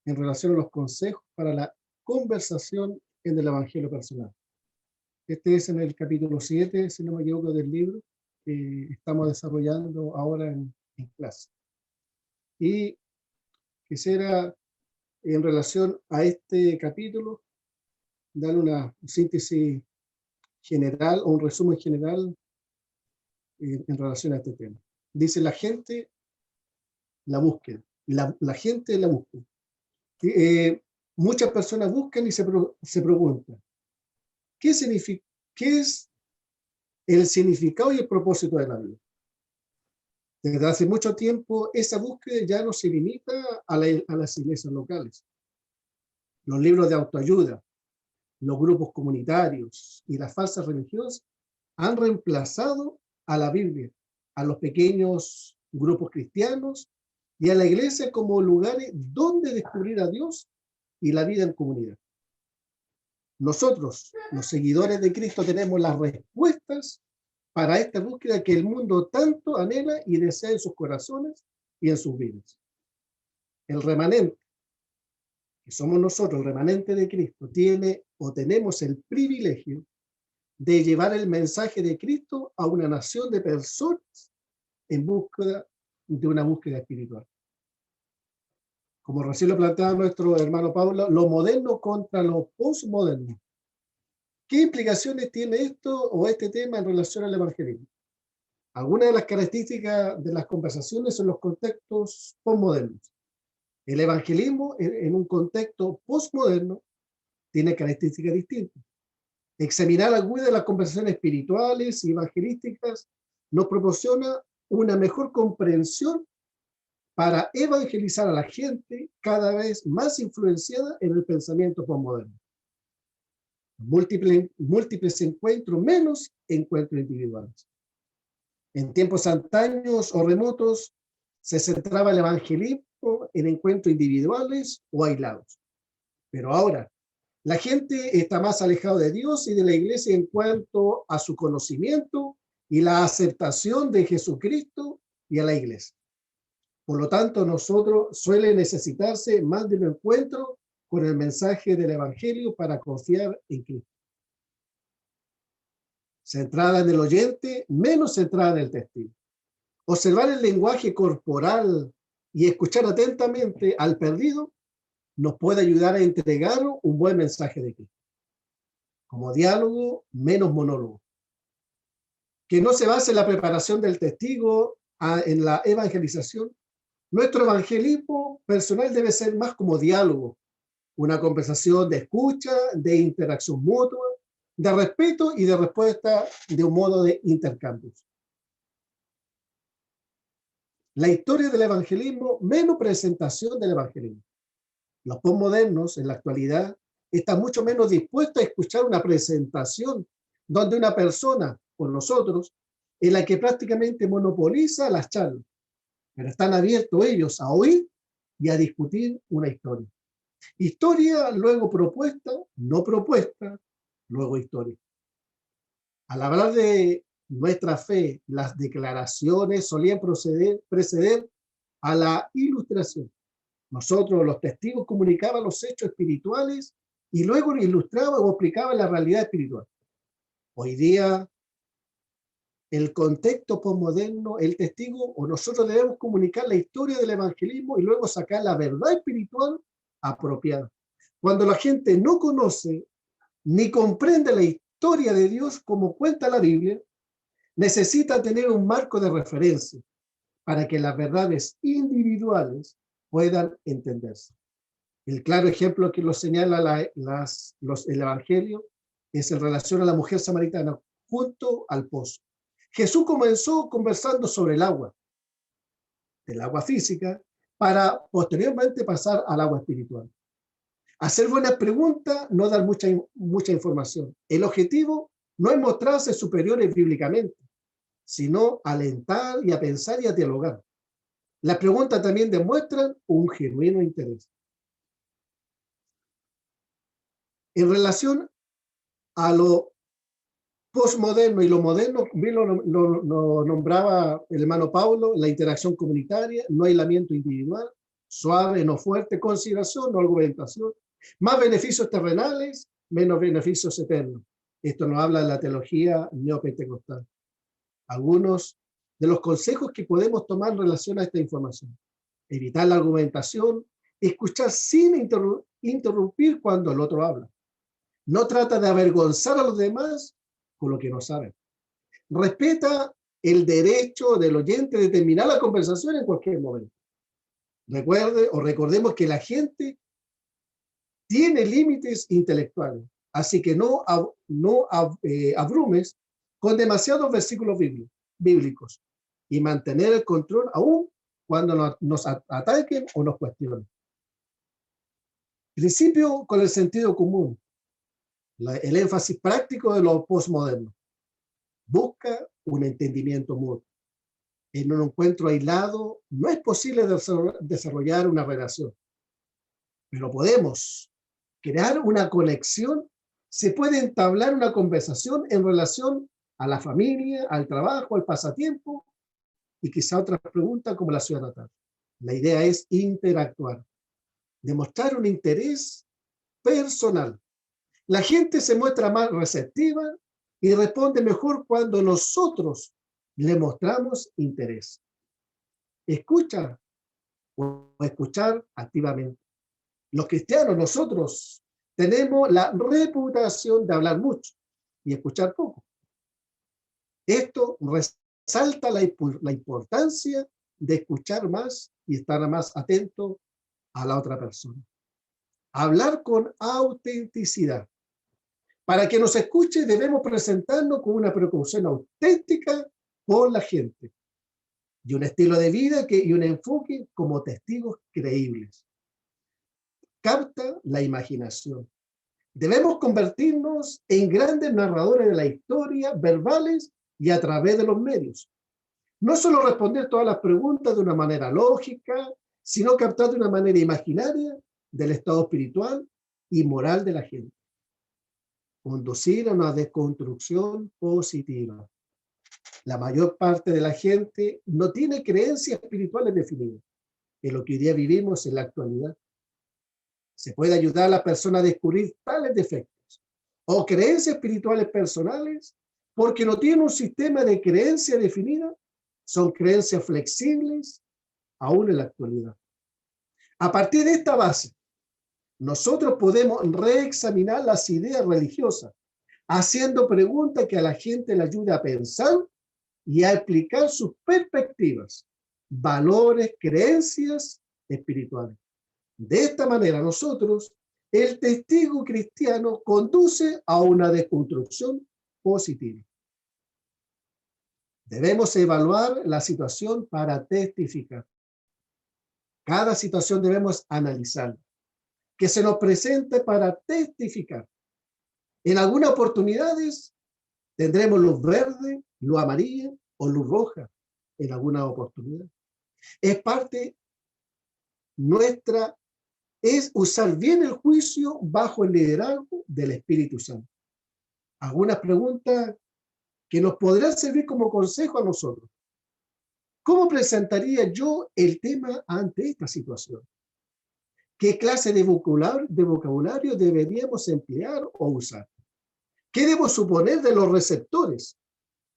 en relación a los consejos para la conversación en el Evangelio personal. Este es en el capítulo 7, si no me equivoco, del libro que estamos desarrollando ahora en clase. Y quisiera, en relación a este capítulo, dar una síntesis general o un resumen general en relación a este tema. Dice la gente, la búsqueda. La gente la búsqueda. Muchas personas buscan y se preguntan, ¿qué es el significado y el propósito de la vida? Desde hace mucho tiempo, esa búsqueda ya no se limita a las iglesias locales. Los libros de autoayuda, los grupos comunitarios y las falsas religiones han reemplazado a la Biblia, a los pequeños grupos cristianos y a la iglesia como lugares donde descubrir a Dios y la vida en comunidad. Nosotros, los seguidores de Cristo, tenemos las respuestas para esta búsqueda que el mundo tanto anhela y desea en sus corazones y en sus vidas. El remanente, que somos nosotros, el remanente de Cristo, tiene o tenemos el privilegio de llevar el mensaje de Cristo a una nación de personas en búsqueda de una búsqueda espiritual. Como recién lo planteaba nuestro hermano Pablo, lo moderno contra lo postmoderno. ¿Qué implicaciones tiene esto o este tema en relación al evangelismo? Algunas de las características de las conversaciones son los contextos postmodernos. El evangelismo en un contexto postmoderno tiene características distintas. Examinar algunas de las conversaciones espirituales y evangelísticas nos proporciona una mejor comprensión para evangelizar a la gente cada vez más influenciada en el pensamiento postmoderno. Múltiples encuentros, menos encuentros individuales. En tiempos antaños o remotos se centraba el evangelismo en encuentros individuales o aislados. Pero ahora, la gente está más alejada de Dios y de la iglesia en cuanto a su conocimiento y la aceptación de Jesucristo y a la iglesia. Por lo tanto, nosotros suele necesitarse más de un encuentro con el mensaje del evangelio para confiar en Cristo. Centrada en el oyente, menos centrada en el testigo. Observar el lenguaje corporal y escuchar atentamente al perdido nos puede ayudar a entregar un buen mensaje de Cristo. Como diálogo, menos monólogo. Que no se base en la preparación del testigo en la evangelización. Nuestro evangelismo personal debe ser más como diálogo, una conversación de escucha, de interacción mutua, de respeto y de respuesta de un modo de intercambios. La historia del evangelismo, menos presentación del evangelismo. Los postmodernos en la actualidad están mucho menos dispuestos a escuchar una presentación donde una persona, por nosotros, en la que prácticamente monopoliza las charlas, pero están abiertos ellos a oír y a discutir una historia. Historia, luego propuesta, no propuesta, luego historia. Al hablar de nuestra fe, las declaraciones solían preceder a la ilustración. Nosotros, los testigos, comunicaban los hechos espirituales y luego ilustraban o explicaban la realidad espiritual. Hoy día, el contexto postmoderno, el testigo o nosotros debemos comunicar la historia del evangelismo y luego sacar la verdad espiritual apropiada. Cuando la gente no conoce ni comprende la historia de Dios como cuenta la Biblia, necesita tener un marco de referencia para que las verdades individuales puedan entenderse. El claro ejemplo que lo señala el Evangelio es en relación a la mujer samaritana junto al pozo. Jesús comenzó conversando sobre el agua física, para posteriormente pasar al agua espiritual. Hacer buenas preguntas, no dar mucha información. El objetivo no es mostrarse superiores bíblicamente, sino alentar y a pensar y a dialogar. Las preguntas también demuestran un genuino interés. En relación a lo postmoderno y lo moderno, bien lo nombraba el hermano Paulo, la interacción comunitaria, no aislamiento individual, suave, no fuerte, consideración, no argumentación, más beneficios terrenales, menos beneficios eternos. Esto nos habla de la teología neopentecostal. Algunos de los consejos que podemos tomar en relación a esta información: evitar la argumentación, escuchar sin interrumpir cuando el otro habla. No trata de avergonzar a los demás con lo que no saben. Respeta el derecho del oyente de terminar la conversación en cualquier momento. Recordemos que la gente tiene límites intelectuales, así que no abrumes con demasiados versículos bíblicos y mantener el control aún cuando nos ataquen o nos cuestionen. Principio con el sentido común. El énfasis práctico de lo postmoderno. Busca un entendimiento mutuo. En un encuentro aislado no es posible desarrollar una relación, pero podemos crear una conexión. Se puede entablar una conversación en relación a la familia, al trabajo, al pasatiempo y quizá otras preguntas como la ciudad natal. La idea es interactuar, demostrar un interés personal. La gente se muestra más receptiva y responde mejor cuando nosotros le mostramos interés. Escucha o escuchar activamente. Los cristianos, nosotros, tenemos la reputación de hablar mucho y escuchar poco. Esto resalta la importancia de escuchar más y estar más atento a la otra persona. Hablar con autenticidad. Para que nos escuche, debemos presentarnos con una preocupación auténtica por la gente y un estilo de vida y un enfoque como testigos creíbles. Capta la imaginación. Debemos convertirnos en grandes narradores de la historia, verbales y a través de los medios. No solo responder todas las preguntas de una manera lógica, sino captar de una manera imaginaria del estado espiritual y moral de la gente. Conducir a una desconstrucción positiva. La mayor parte de la gente no tiene creencias espirituales definidas, en lo que hoy día vivimos en la actualidad. Se puede ayudar a la persona a descubrir tales defectos o creencias espirituales personales porque no tiene un sistema de creencia definida, son creencias flexibles aún en la actualidad. A partir de esta base, nosotros podemos reexaminar las ideas religiosas, haciendo preguntas que a la gente le ayude a pensar y a explicar sus perspectivas, valores, creencias espirituales. De esta manera, nosotros, el testigo cristiano, conduce a una desconstrucción positiva. Debemos evaluar la situación para testificar. Cada situación debemos analizarla, que se nos presente para testificar. En algunas oportunidades tendremos luz verde, luz amarilla o luz roja en alguna oportunidad. Es parte nuestra, es usar bien el juicio bajo el liderazgo del Espíritu Santo. Algunas preguntas que nos podrán servir como consejo a nosotros. ¿Cómo presentaría yo el tema ante esta situación? ¿Qué clase de vocabulario deberíamos emplear o usar? ¿Qué debo suponer de los receptores,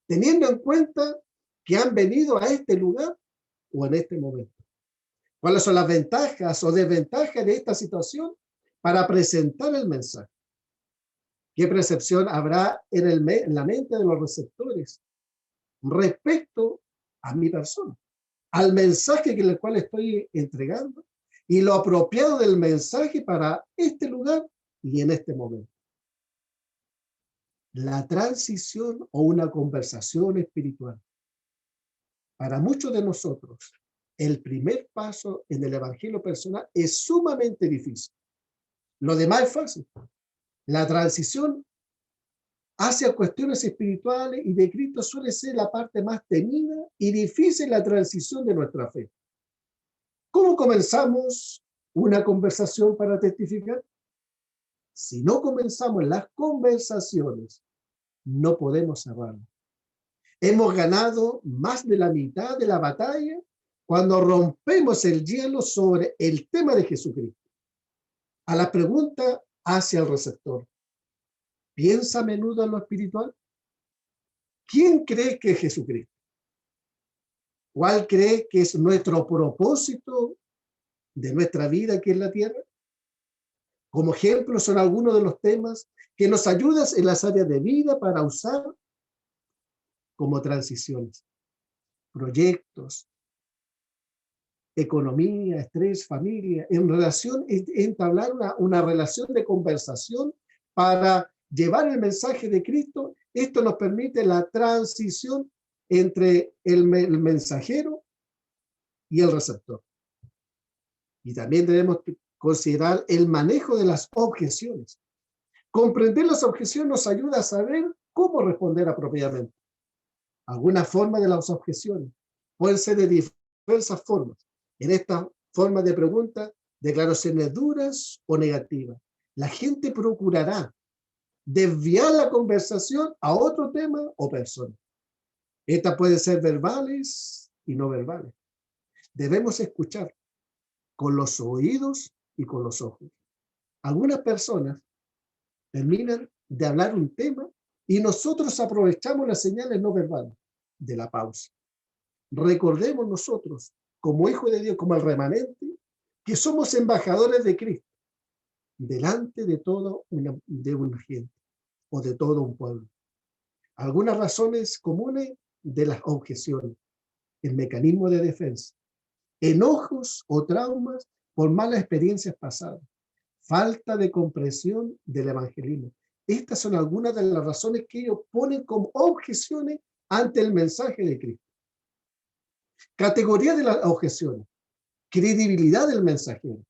teniendo en cuenta que han venido a este lugar o en este momento? ¿Cuáles son las ventajas o desventajas de esta situación para presentar el mensaje? ¿Qué percepción habrá en la mente de los receptores respecto a mi persona, al mensaje el cual estoy entregando y lo apropiado del mensaje para este lugar y en este momento? La transición o una conversación espiritual. Para muchos de nosotros, el primer paso en el evangelio personal es sumamente difícil. Lo demás es fácil. La transición hacia cuestiones espirituales y de Cristo suele ser la parte más temida y difícil, la transición de nuestra fe. ¿Cómo comenzamos una conversación para testificar? Si no comenzamos las conversaciones no podemos cerrarla. Hemos ganado más de la mitad de la batalla cuando rompemos el hielo sobre el tema de Jesucristo. A la pregunta hacia el receptor, ¿piensa a menudo en lo espiritual? ¿Quién cree que es Jesucristo? ¿Cuál cree que es nuestro propósito de nuestra vida aquí en la tierra? Como ejemplo son algunos de los temas que nos ayudan en las áreas de vida para usar como transiciones, proyectos, economía, estrés, familia, en relación, entablar una relación de conversación para llevar el mensaje de Cristo. Esto nos permite la transición entre el mensajero y el receptor. Y también debemos considerar el manejo de las objeciones. Comprender las objeciones nos ayuda a saber cómo responder apropiadamente. Algunas formas de las objeciones pueden ser de diversas formas. En esta forma de pregunta, declaraciones duras o negativas. La gente procurará desviar la conversación a otro tema o persona. Estas pueden ser verbales y no verbales. Debemos escuchar con los oídos y con los ojos. Algunas personas terminan de hablar un tema y nosotros aprovechamos las señales no verbales de la pausa. Recordemos nosotros, como hijos de Dios, como el remanente, que somos embajadores de Cristo delante de toda una gente o de todo un pueblo. Algunas razones comunes de las objeciones: el mecanismo de defensa, enojos o traumas por malas experiencias pasadas, falta de comprensión del evangelismo. Estas son algunas de las razones que ellos ponen como objeciones ante el mensaje de Cristo. Categoría de las objeciones: credibilidad del mensajero,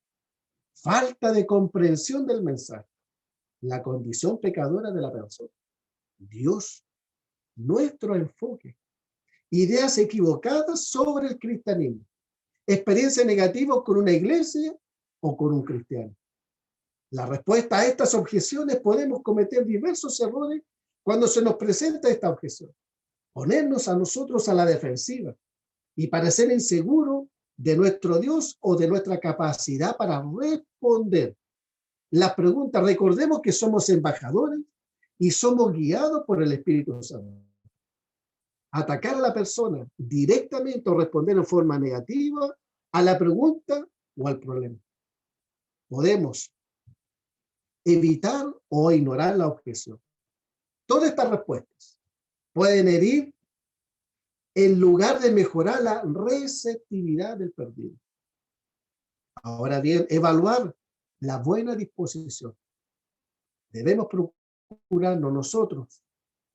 falta de comprensión del mensaje, la condición pecadora de la persona, Dios, nuestro enfoque, ideas equivocadas sobre el cristianismo, experiencia negativa con una iglesia o con un cristiano. La respuesta a estas objeciones: podemos cometer diversos errores cuando se nos presenta esta objeción. Ponernos a nosotros a la defensiva y parecer inseguros de nuestro Dios o de nuestra capacidad para responder las preguntas. Recordemos que somos embajadores y somos guiados por el Espíritu Santo. Atacar a la persona directamente o responder en forma negativa a la pregunta o al problema. Podemos evitar o ignorar la objeción. Todas estas respuestas pueden herir en lugar de mejorar la receptividad del perdido. Ahora bien, evaluar la buena disposición. Debemos procurarnos nosotros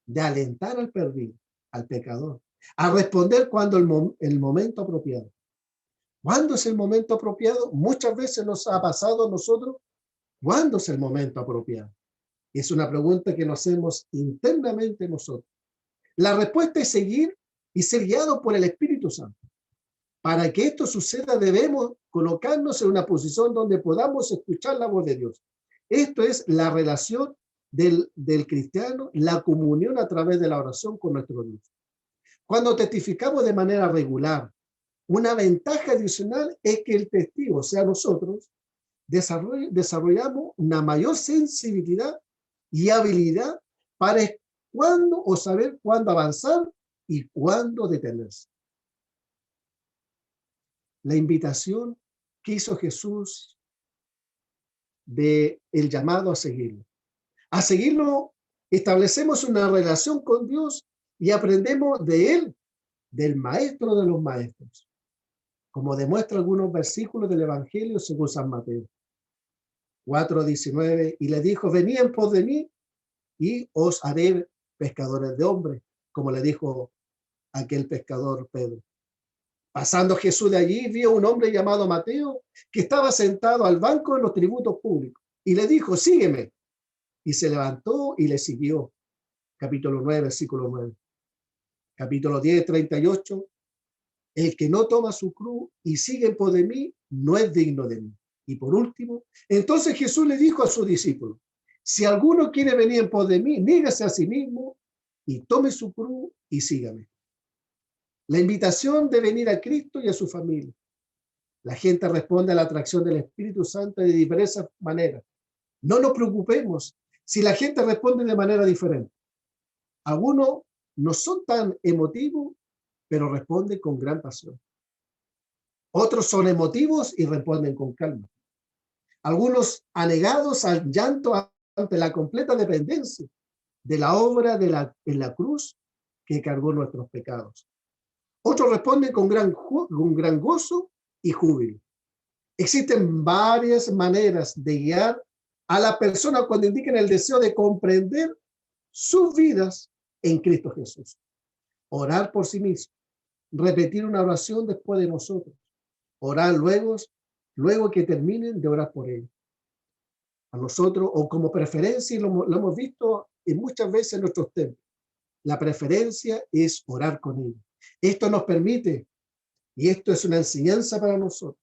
de alentar al perdido, al pecador, a responder cuando el momento apropiado. ¿Cuándo es el momento apropiado? Muchas veces nos ha pasado a nosotros. ¿Cuándo es el momento apropiado? Es una pregunta que nos hacemos internamente nosotros. La respuesta es seguir y ser guiado por el Espíritu Santo. Para que esto suceda, debemos colocarnos en una posición donde podamos escuchar la voz de Dios. Esto es la relación del cristiano, la comunión a través de la oración con nuestro Dios. Cuando testificamos de manera regular, una ventaja adicional es que el testigo, o sea nosotros, desarrollamos una mayor sensibilidad y habilidad para cuándo o saber cuándo avanzar y cuándo detenerse. La invitación que hizo Jesús de el llamado a seguirlo. A seguirlo, establecemos una relación con Dios y aprendemos de Él, del Maestro de los Maestros, como demuestra algunos versículos del Evangelio según San Mateo 4:19, y le dijo: venid en pos de mí y os haré pescadores de hombres, como le dijo aquel pescador Pedro. Pasando Jesús de allí, vio un hombre llamado Mateo que estaba sentado al banco de los tributos públicos y le dijo: sígueme. Y se levantó y le siguió. Capítulo 9, versículo 9. Capítulo 10, 38. El que no toma su cruz y sigue en pos de mí, no es digno de mí. Y por último, entonces Jesús le dijo a sus discípulos: si alguno quiere venir en pos de mí, nígase a sí mismo, y tome su cruz y sígame. La invitación de venir a Cristo y a su familia. La gente responde a la atracción del Espíritu Santo de diversas maneras. No nos preocupemos si la gente responde de manera diferente. Algunos no son tan emotivos, pero responden con gran pasión. Otros son emotivos y responden con calma. Algunos anegados al llanto ante la completa dependencia de la obra en la cruz que cargó nuestros pecados. Otros responden con gran gozo y júbilo. Existen varias maneras de guiar a la persona cuando indican el deseo de comprender sus vidas en Cristo Jesús. Orar por sí mismo, repetir una oración después de nosotros, orar luego que terminen de orar por ellos. A nosotros, o como preferencia, y lo hemos visto muchas veces en nuestros templos, la preferencia es orar con ellos. Esto nos permite, y esto es una enseñanza para nosotros,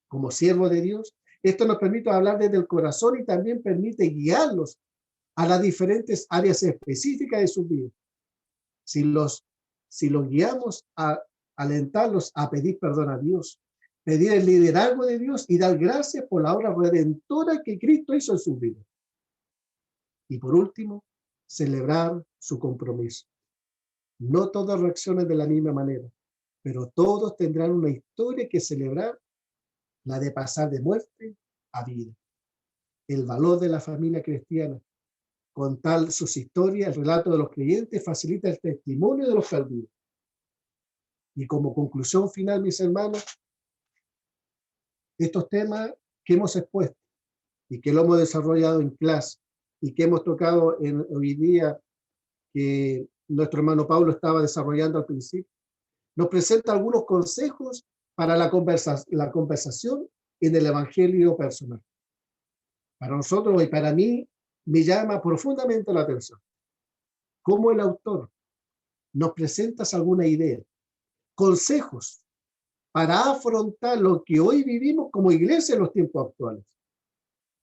como siervos de Dios, esto nos permite hablar desde el corazón y también permite guiarlos a las diferentes áreas específicas de su vida. Si los guiamos a alentarlos a pedir perdón a Dios, pedir el liderazgo de Dios y dar gracias por la obra redentora que Cristo hizo en su vida. Y por último, celebrar su compromiso. No todos reaccionan de la misma manera, pero todos tendrán una historia que celebrar, la de pasar de muerte a vida. El valor de la familia cristiana, contar sus historias, el relato de los creyentes, facilita el testimonio de los perdidos. Y como conclusión final, mis hermanos, estos temas que hemos expuesto y que lo hemos desarrollado en clase y que hemos tocado hoy día, que nuestro hermano Pablo estaba desarrollando al principio, nos presenta algunos consejos para la conversación en el evangelio personal. Para nosotros y para mí me llama profundamente la atención cómo el autor nos presenta alguna idea, consejos para afrontar lo que hoy vivimos como iglesia en los tiempos actuales.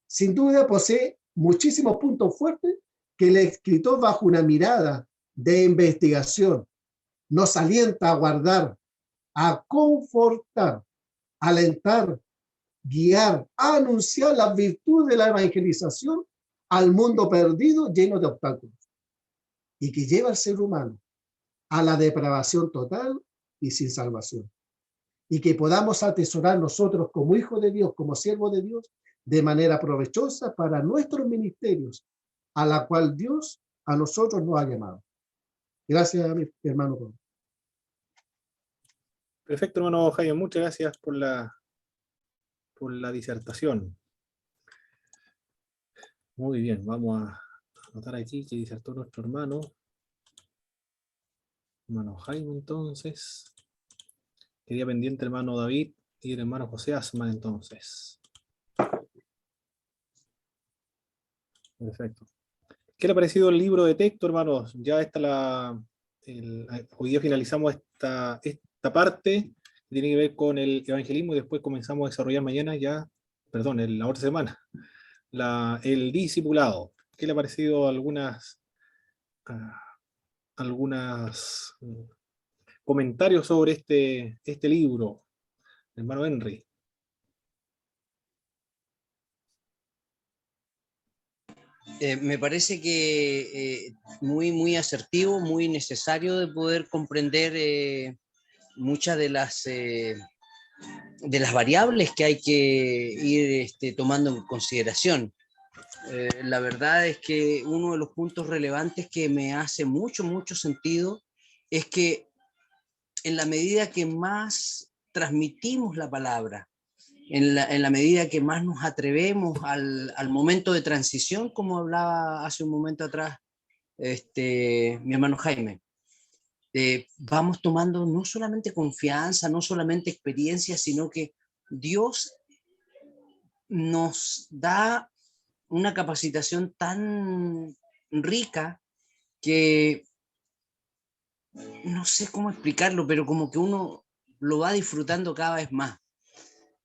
Sin duda posee muchísimos puntos fuertes que el escritor, bajo una mirada de investigación, nos alienta a guardar, a confortar, alentar, guiar, a anunciar las virtudes de la evangelización al mundo perdido lleno de obstáculos y que lleva al ser humano a la depravación total y sin salvación. Y que podamos atesorar nosotros como hijos de Dios, como siervos de Dios, de manera provechosa para nuestros ministerios, a la cual Dios a nosotros nos ha llamado. Gracias a mi hermano. Perfecto, hermano Jaime, muchas gracias por la disertación. Muy bien, vamos a anotar aquí que disertó nuestro hermano Jaime, entonces. Quería pendiente el hermano David y el hermano José Asma, entonces. Perfecto. ¿Qué le ha parecido el libro de texto, hermanos? Ya está hoy día finalizamos esta parte que tiene que ver con el evangelismo y después comenzamos a desarrollar mañana la otra semana, el discipulado. ¿Qué le ha parecido algunas comentarios sobre este libro, hermano Henry? Me parece que muy asertivo, muy necesario de poder comprender muchas de las variables que hay que ir tomando en consideración. La verdad es que uno de los puntos relevantes que me hace mucho sentido es que en la medida que más transmitimos la palabra, en la medida que más nos atrevemos al momento de transición, como hablaba hace un momento atrás mi hermano Jaime, vamos tomando no solamente confianza, no solamente experiencia, sino que Dios nos da una capacitación tan rica que no sé cómo explicarlo, pero como que uno lo va disfrutando cada vez más.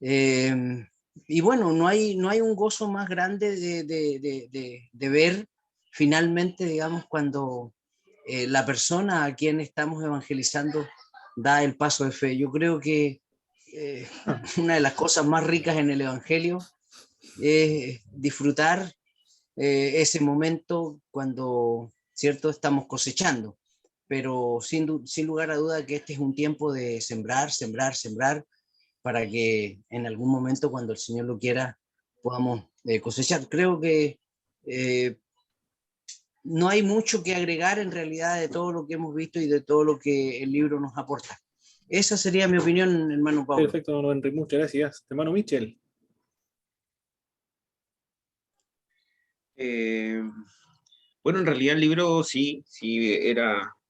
Y bueno, no hay un gozo más grande de ver finalmente, digamos, cuando la persona a quien estamos evangelizando da el paso de fe. Yo creo que una de las cosas más ricas en el Evangelio es disfrutar ese momento cuando, ¿cierto?, estamos cosechando. Pero sin lugar a duda que este es un tiempo de sembrar, sembrar, sembrar, para que en algún momento, cuando el Señor lo quiera, podamos cosechar. Creo que no hay mucho que agregar en realidad de todo lo que hemos visto y de todo lo que el libro nos aporta. Esa sería mi opinión, hermano Pablo. Perfecto, hermano Henry, muchas gracias. Hermano Michel. Eh, bueno, en realidad el libro sí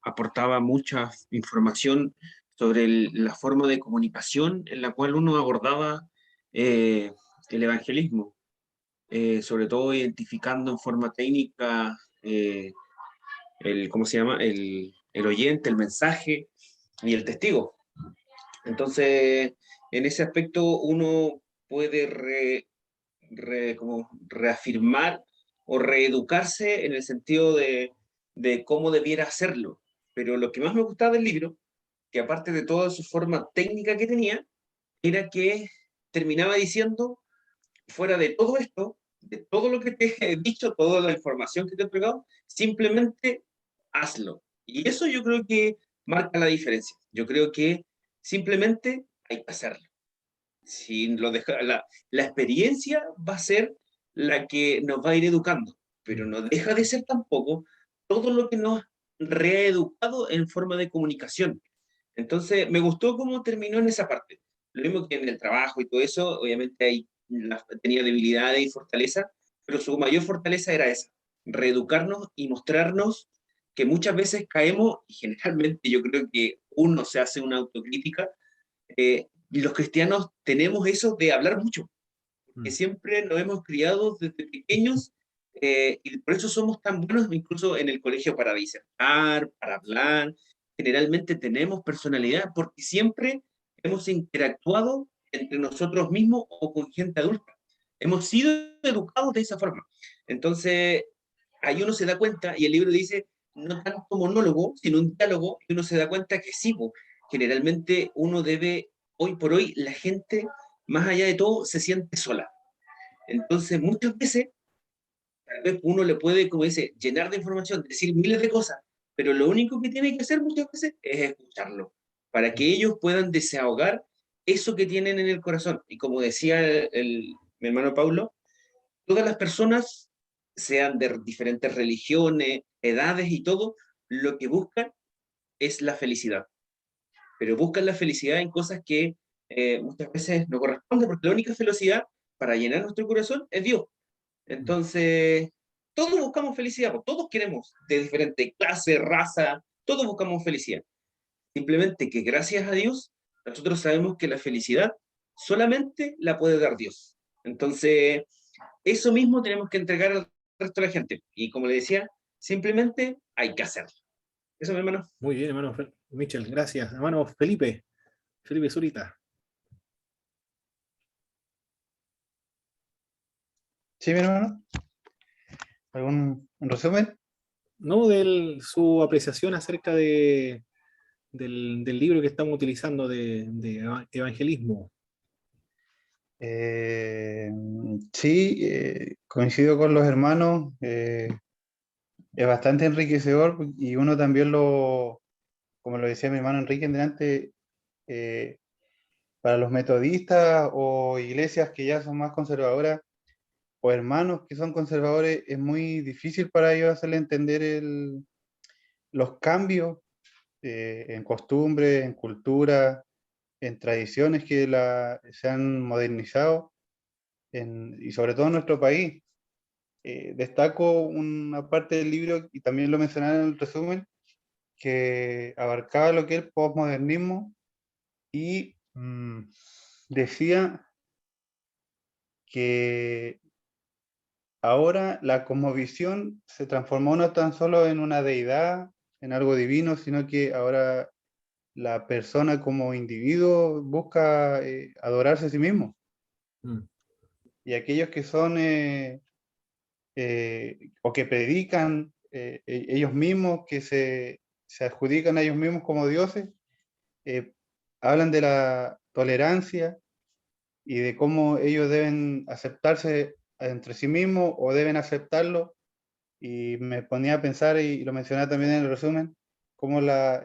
aportaba mucha información sobre la forma de comunicación en la cual uno abordaba el evangelismo, sobre todo identificando en forma técnica ¿cómo se llama? El oyente, el mensaje y el testigo. Entonces, en ese aspecto uno puede como reafirmar o reeducarse en el sentido de cómo debiera hacerlo. Pero lo que más me gustaba del libro, que aparte de toda su forma técnica que tenía, era que terminaba diciendo, fuera de todo esto, de todo lo que te he dicho, toda la información que te he entregado, simplemente hazlo. Y eso yo creo que marca la diferencia. Yo creo que simplemente hay que hacerlo. Si lo deja, la experiencia va a ser la que nos va a ir educando, pero no deja de ser tampoco todo lo que nos reeducado en forma de comunicación. Entonces, me gustó cómo terminó en esa parte. Lo mismo que en el trabajo y todo eso, obviamente tenía debilidades y fortaleza, pero su mayor fortaleza era esa, reeducarnos y mostrarnos que muchas veces caemos, y generalmente yo creo que uno se hace una autocrítica, y los cristianos tenemos eso de hablar mucho, que siempre nos hemos criado desde pequeños, y por eso somos tan buenos incluso en el colegio para disertar, para hablar. Generalmente tenemos personalidad porque siempre hemos interactuado entre nosotros mismos o con gente adulta. Hemos sido educados de esa forma. Entonces, ahí uno se da cuenta, y el libro dice, no tanto monólogo, sino un diálogo, y uno se da cuenta que sí, generalmente uno debe, hoy por hoy, la gente, más allá de todo, se siente sola. Entonces, muchas veces, tal vez uno le puede, como dice, llenar de información, decir miles de cosas, pero lo único que tiene que hacer muchas veces es escucharlo, para que ellos puedan desahogar eso que tienen en el corazón. Y como decía mi hermano Paulo, todas las personas, sean de diferentes religiones, edades y todo, lo que buscan es la felicidad. Pero buscan la felicidad en cosas que muchas veces no corresponden, porque la única felicidad para llenar nuestro corazón es Dios. Entonces, todos buscamos felicidad, todos queremos, de diferente clase, raza, todos buscamos felicidad. Simplemente que gracias a Dios, nosotros sabemos que la felicidad solamente la puede dar Dios. Entonces, eso mismo tenemos que entregar al resto de la gente. Y como le decía, simplemente hay que hacerlo. Eso, mi hermano. Muy bien, hermano Michel, gracias. Hermano Felipe, Felipe Zurita. ¿Sí, mi hermano? ¿Algún resumen? No, su apreciación acerca del libro que estamos utilizando de evangelismo. Eh, sí, coincido con los hermanos. Es bastante enriquecedor y uno también como lo decía mi hermano Enrique en delante, para los metodistas o iglesias que ya son más conservadoras o hermanos que son conservadores, es muy difícil para ellos hacerle entender los cambios en costumbres, en cultura, en tradiciones que se han modernizado y sobre todo en nuestro país. Destaco una parte del libro, y también lo mencionaba en el resumen, que abarcaba lo que es el postmodernismo y decía que ahora la cosmovisión se transformó no tan solo en una deidad, en algo divino, sino que ahora la persona como individuo busca adorarse a sí mismo. Y aquellos que son o que predican ellos mismos, que se adjudican a ellos mismos como dioses, hablan de la tolerancia y de cómo ellos deben aceptarse entre sí mismos o deben aceptarlo. Y me ponía a pensar, y lo mencioné también en el resumen, cómo las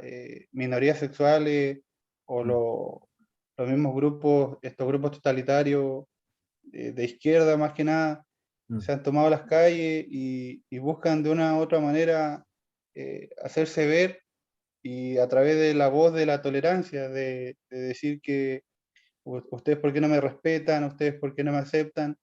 minorías sexuales o los mismos grupos, estos grupos totalitarios de izquierda más que nada, se han tomado las calles y buscan de una u otra manera hacerse ver, y a través de la voz de la tolerancia, de decir que ustedes por qué no me respetan, ustedes por qué no me aceptan,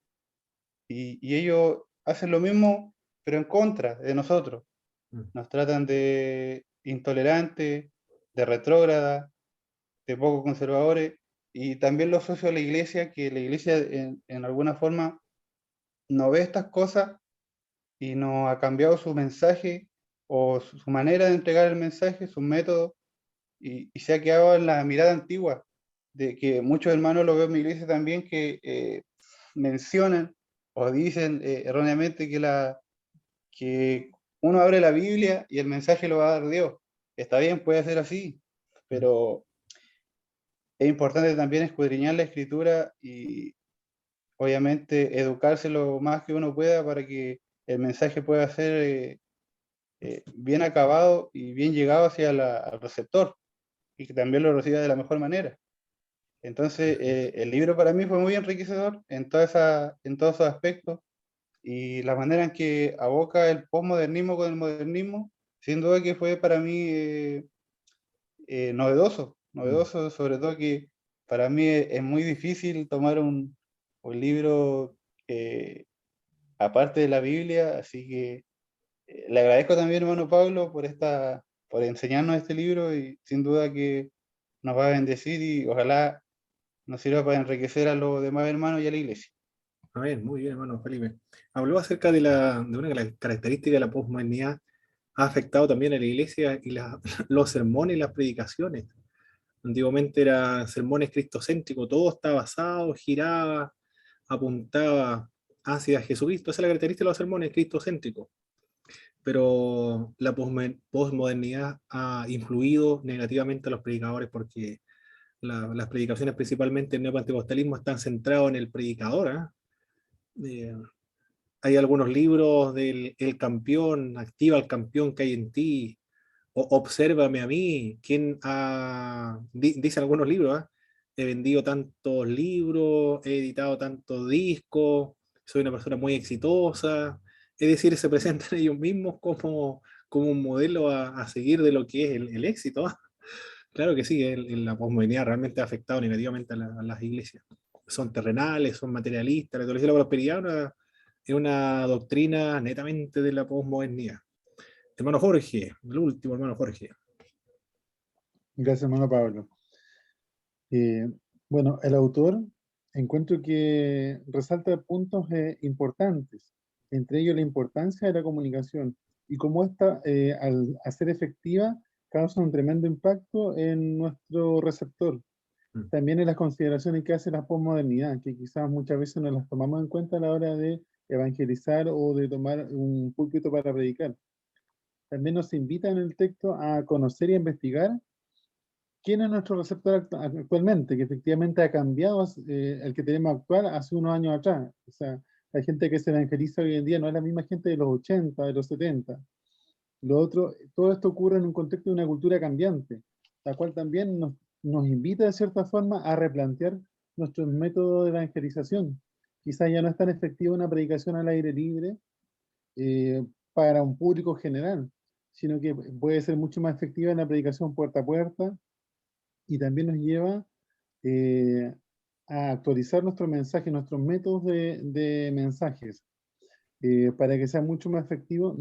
y ellos hacen lo mismo, pero en contra de nosotros. Nos tratan de intolerantes, de retrógrada, de poco conservadores, y también los socios de la iglesia, que la iglesia en alguna forma no ve estas cosas y no ha cambiado su mensaje o su manera de entregar el mensaje, sus métodos, y se ha quedado en la mirada antigua, de que muchos hermanos lo veo en mi iglesia también, que mencionan o dicen erróneamente que uno abre la Biblia y el mensaje lo va a dar Dios. Está bien, puede ser así, pero es importante también escudriñar la escritura y obviamente educarse lo más que uno pueda para que el mensaje pueda ser bien acabado y bien llegado hacia al receptor, y que también lo reciba de la mejor manera. Entonces, el libro para mí fue muy enriquecedor en todos esos aspectos, y la manera en que aboca el posmodernismo con el modernismo, sin duda que fue para mí novedoso, sobre todo que para mí es muy difícil tomar un libro aparte de la Biblia, así que le agradezco también, hermano Pablo, por enseñarnos este libro, y sin duda que nos va a bendecir y ojalá nos sirva para enriquecer a los demás hermanos y a la iglesia. A ver, muy bien, hermano Felipe. Habló acerca de una de las características de la posmodernidad. Ha afectado también a la iglesia y los sermones y las predicaciones. Antiguamente eran sermones cristocéntricos, todo estaba basado, giraba, apuntaba hacia Jesucristo. Esa es la característica de los sermones cristocéntricos. Pero la posmodernidad ha influido negativamente a los predicadores, porque las predicaciones, principalmente el neopentecostalismo, están centrados en el predicador. Eh, Hay algunos libros del El Campeón, Activa al campeón que hay en ti, o Obsérvame a mí, dicen algunos libros, ¿ah? He vendido tantos libros, he editado tantos discos, soy una persona muy exitosa. Es decir, se presentan ellos mismos como un modelo a seguir de lo que es el éxito, ¿ah? Claro que sí, la posmodernidad realmente ha afectado negativamente a las iglesias. Son terrenales, son materialistas. La teología de la prosperidad es una doctrina netamente de la posmodernidad. Hermano Jorge, el último hermano Jorge. Gracias, hermano Pablo. Bueno, el autor encuentro que resalta puntos importantes, entre ellos la importancia de la comunicación y cómo esta, al ser efectiva, causa un tremendo impacto en nuestro receptor. También en las consideraciones que hace la posmodernidad, que quizás muchas veces no las tomamos en cuenta a la hora de evangelizar o de tomar un púlpito para predicar. También nos invita en el texto a conocer y a investigar quién es nuestro receptor actualmente, que efectivamente ha cambiado el que tenemos actual hace unos años atrás. O sea, la gente que se evangeliza hoy en día no es la misma gente de los 80, de los 70. Lo otro, todo esto ocurre en un contexto de una cultura cambiante, la cual también nos invita de cierta forma a replantear nuestros métodos de evangelización. Quizás ya no es tan efectiva una predicación al aire libre para un público general, sino que puede ser mucho más efectiva en la predicación puerta a puerta, y también nos lleva eh, a actualizar nuestro mensaje, nuestros métodos de mensajes, para que sea mucho más efectivo.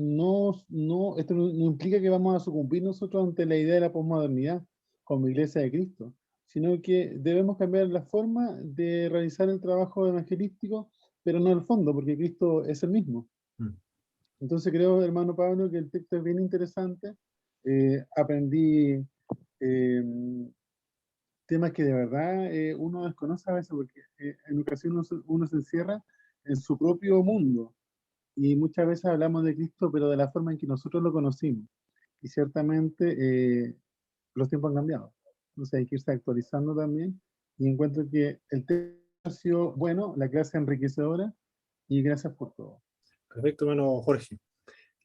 Esto no implica que vamos a sucumbir nosotros ante la idea de la posmodernidad como Iglesia de Cristo, sino que debemos cambiar la forma de realizar el trabajo evangelístico, pero no el fondo, porque Cristo es el mismo. Entonces creo, hermano Pablo, que el texto es bien interesante. Aprendí temas que de verdad uno desconoce a veces, porque en ocasiones uno se encierra en su propio mundo Y muchas veces hablamos de Cristo, pero de la forma en que nosotros lo conocimos. Y ciertamente los tiempos han cambiado. Entonces hay que irse actualizando también. Y encuentro que el tema ha sido bueno, la clase enriquecedora, y gracias por todo. Perfecto, hermano Jorge.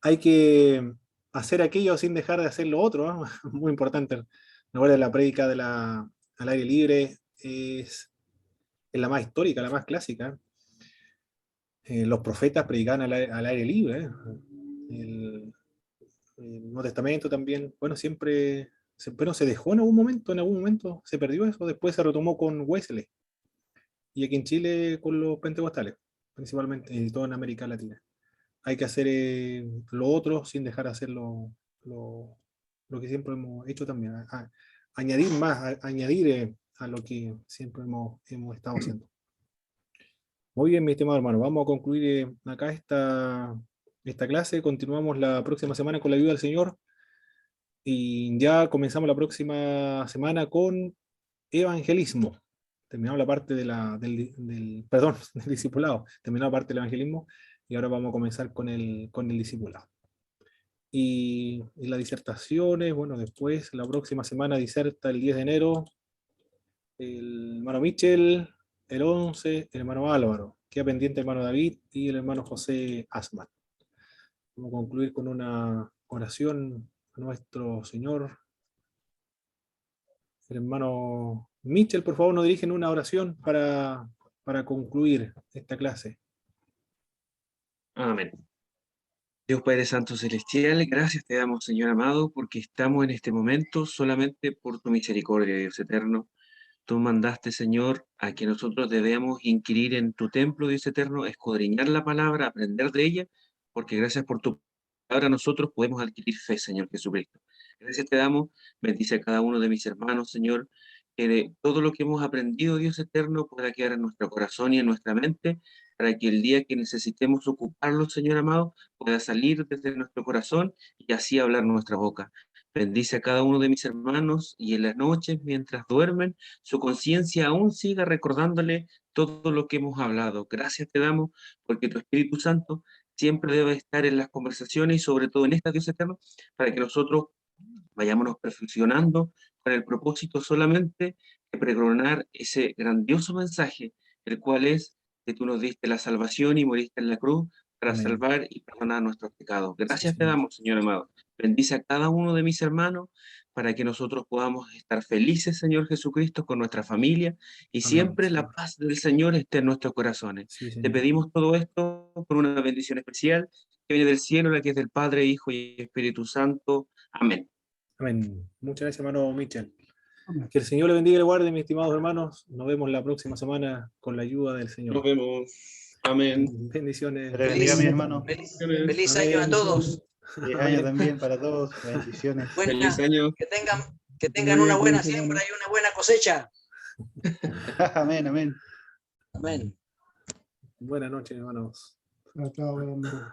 Hay que hacer aquello sin dejar de hacer lo otro, ¿no? Muy importante. Recuerda, la prédica al aire libre es la más histórica, la más clásica. Los profetas predicaban al aire libre. El Nuevo Testamento también, bueno, siempre, pero se dejó en algún momento se perdió eso, después se retomó con Wesley, y aquí en Chile con los pentecostales, principalmente, y todo en América Latina. Hay que hacer lo otro sin dejar de hacer lo que siempre hemos hecho también, añadir más, añadir a lo que siempre hemos estado haciendo. Muy bien, mi estimado hermano, vamos a concluir acá esta clase, continuamos la próxima semana con la ayuda del Señor, y ya comenzamos la próxima semana con evangelismo. Terminamos la parte perdón, del discipulado, terminamos la parte del evangelismo, y ahora vamos a comenzar con el discipulado. Y las disertaciones, bueno, después, la próxima semana diserta el 10 de enero, el hermano Michel, el 11, el hermano Álvaro, queda pendiente el hermano David y el hermano José Asman. Vamos a concluir con una oración a nuestro Señor. El hermano Michel, por favor, nos dirigen una oración para concluir esta clase. Amén. Dios Padre Santo Celestial, gracias te damos, Señor amado, porque estamos en este momento solamente por tu misericordia, Dios eterno. Tú mandaste, Señor, a que nosotros debemos inquirir en tu templo, Dios eterno, escudriñar la palabra, aprender de ella, porque gracias por tu palabra nosotros podemos adquirir fe, Señor Jesucristo. Gracias te damos, bendice a cada uno de mis hermanos, Señor, que de todo lo que hemos aprendido, Dios eterno, pueda quedar en nuestro corazón y en nuestra mente, para que el día que necesitemos ocuparlo, Señor amado, pueda salir desde nuestro corazón y así hablar nuestra boca. Bendice a cada uno de mis hermanos y en las noches, mientras duermen, su conciencia aún siga recordándole todo lo que hemos hablado. Gracias te damos porque tu Espíritu Santo siempre debe estar en las conversaciones y sobre todo en esta, Dios eterno, para que nosotros vayámonos perfeccionando con el propósito solamente de pregonar ese grandioso mensaje, el cual es que tú nos diste la salvación y moriste en la cruz para Amén. salvar y perdonar nuestros pecados. Gracias Sí, te Señor. damos, Señor amado. Bendice a cada uno de mis hermanos para que nosotros podamos estar felices, Señor Jesucristo, con nuestra familia y Amén, siempre la Señor. paz del Señor esté en nuestros corazones. Sí, Te Señor. pedimos todo esto con una bendición especial que viene del cielo, la que es del Padre, Hijo y Espíritu Santo. Amén. Amén. Muchas gracias, hermano Michel. Amén. Que el Señor le bendiga y le guarde, mis estimados hermanos. Nos vemos la próxima semana con la ayuda del Nos Señor. vemos. Amén. Bendiciones. Te bendiga, mi hermano. Feliz año a Amén. todos. Feliz año también para todos. Bendiciones. Feliz Buena, año. que tengan una buena siembra y una buena cosecha. Amén, amén. Amén. Buenas noches, hermanos. Chao, chao, buenas noches.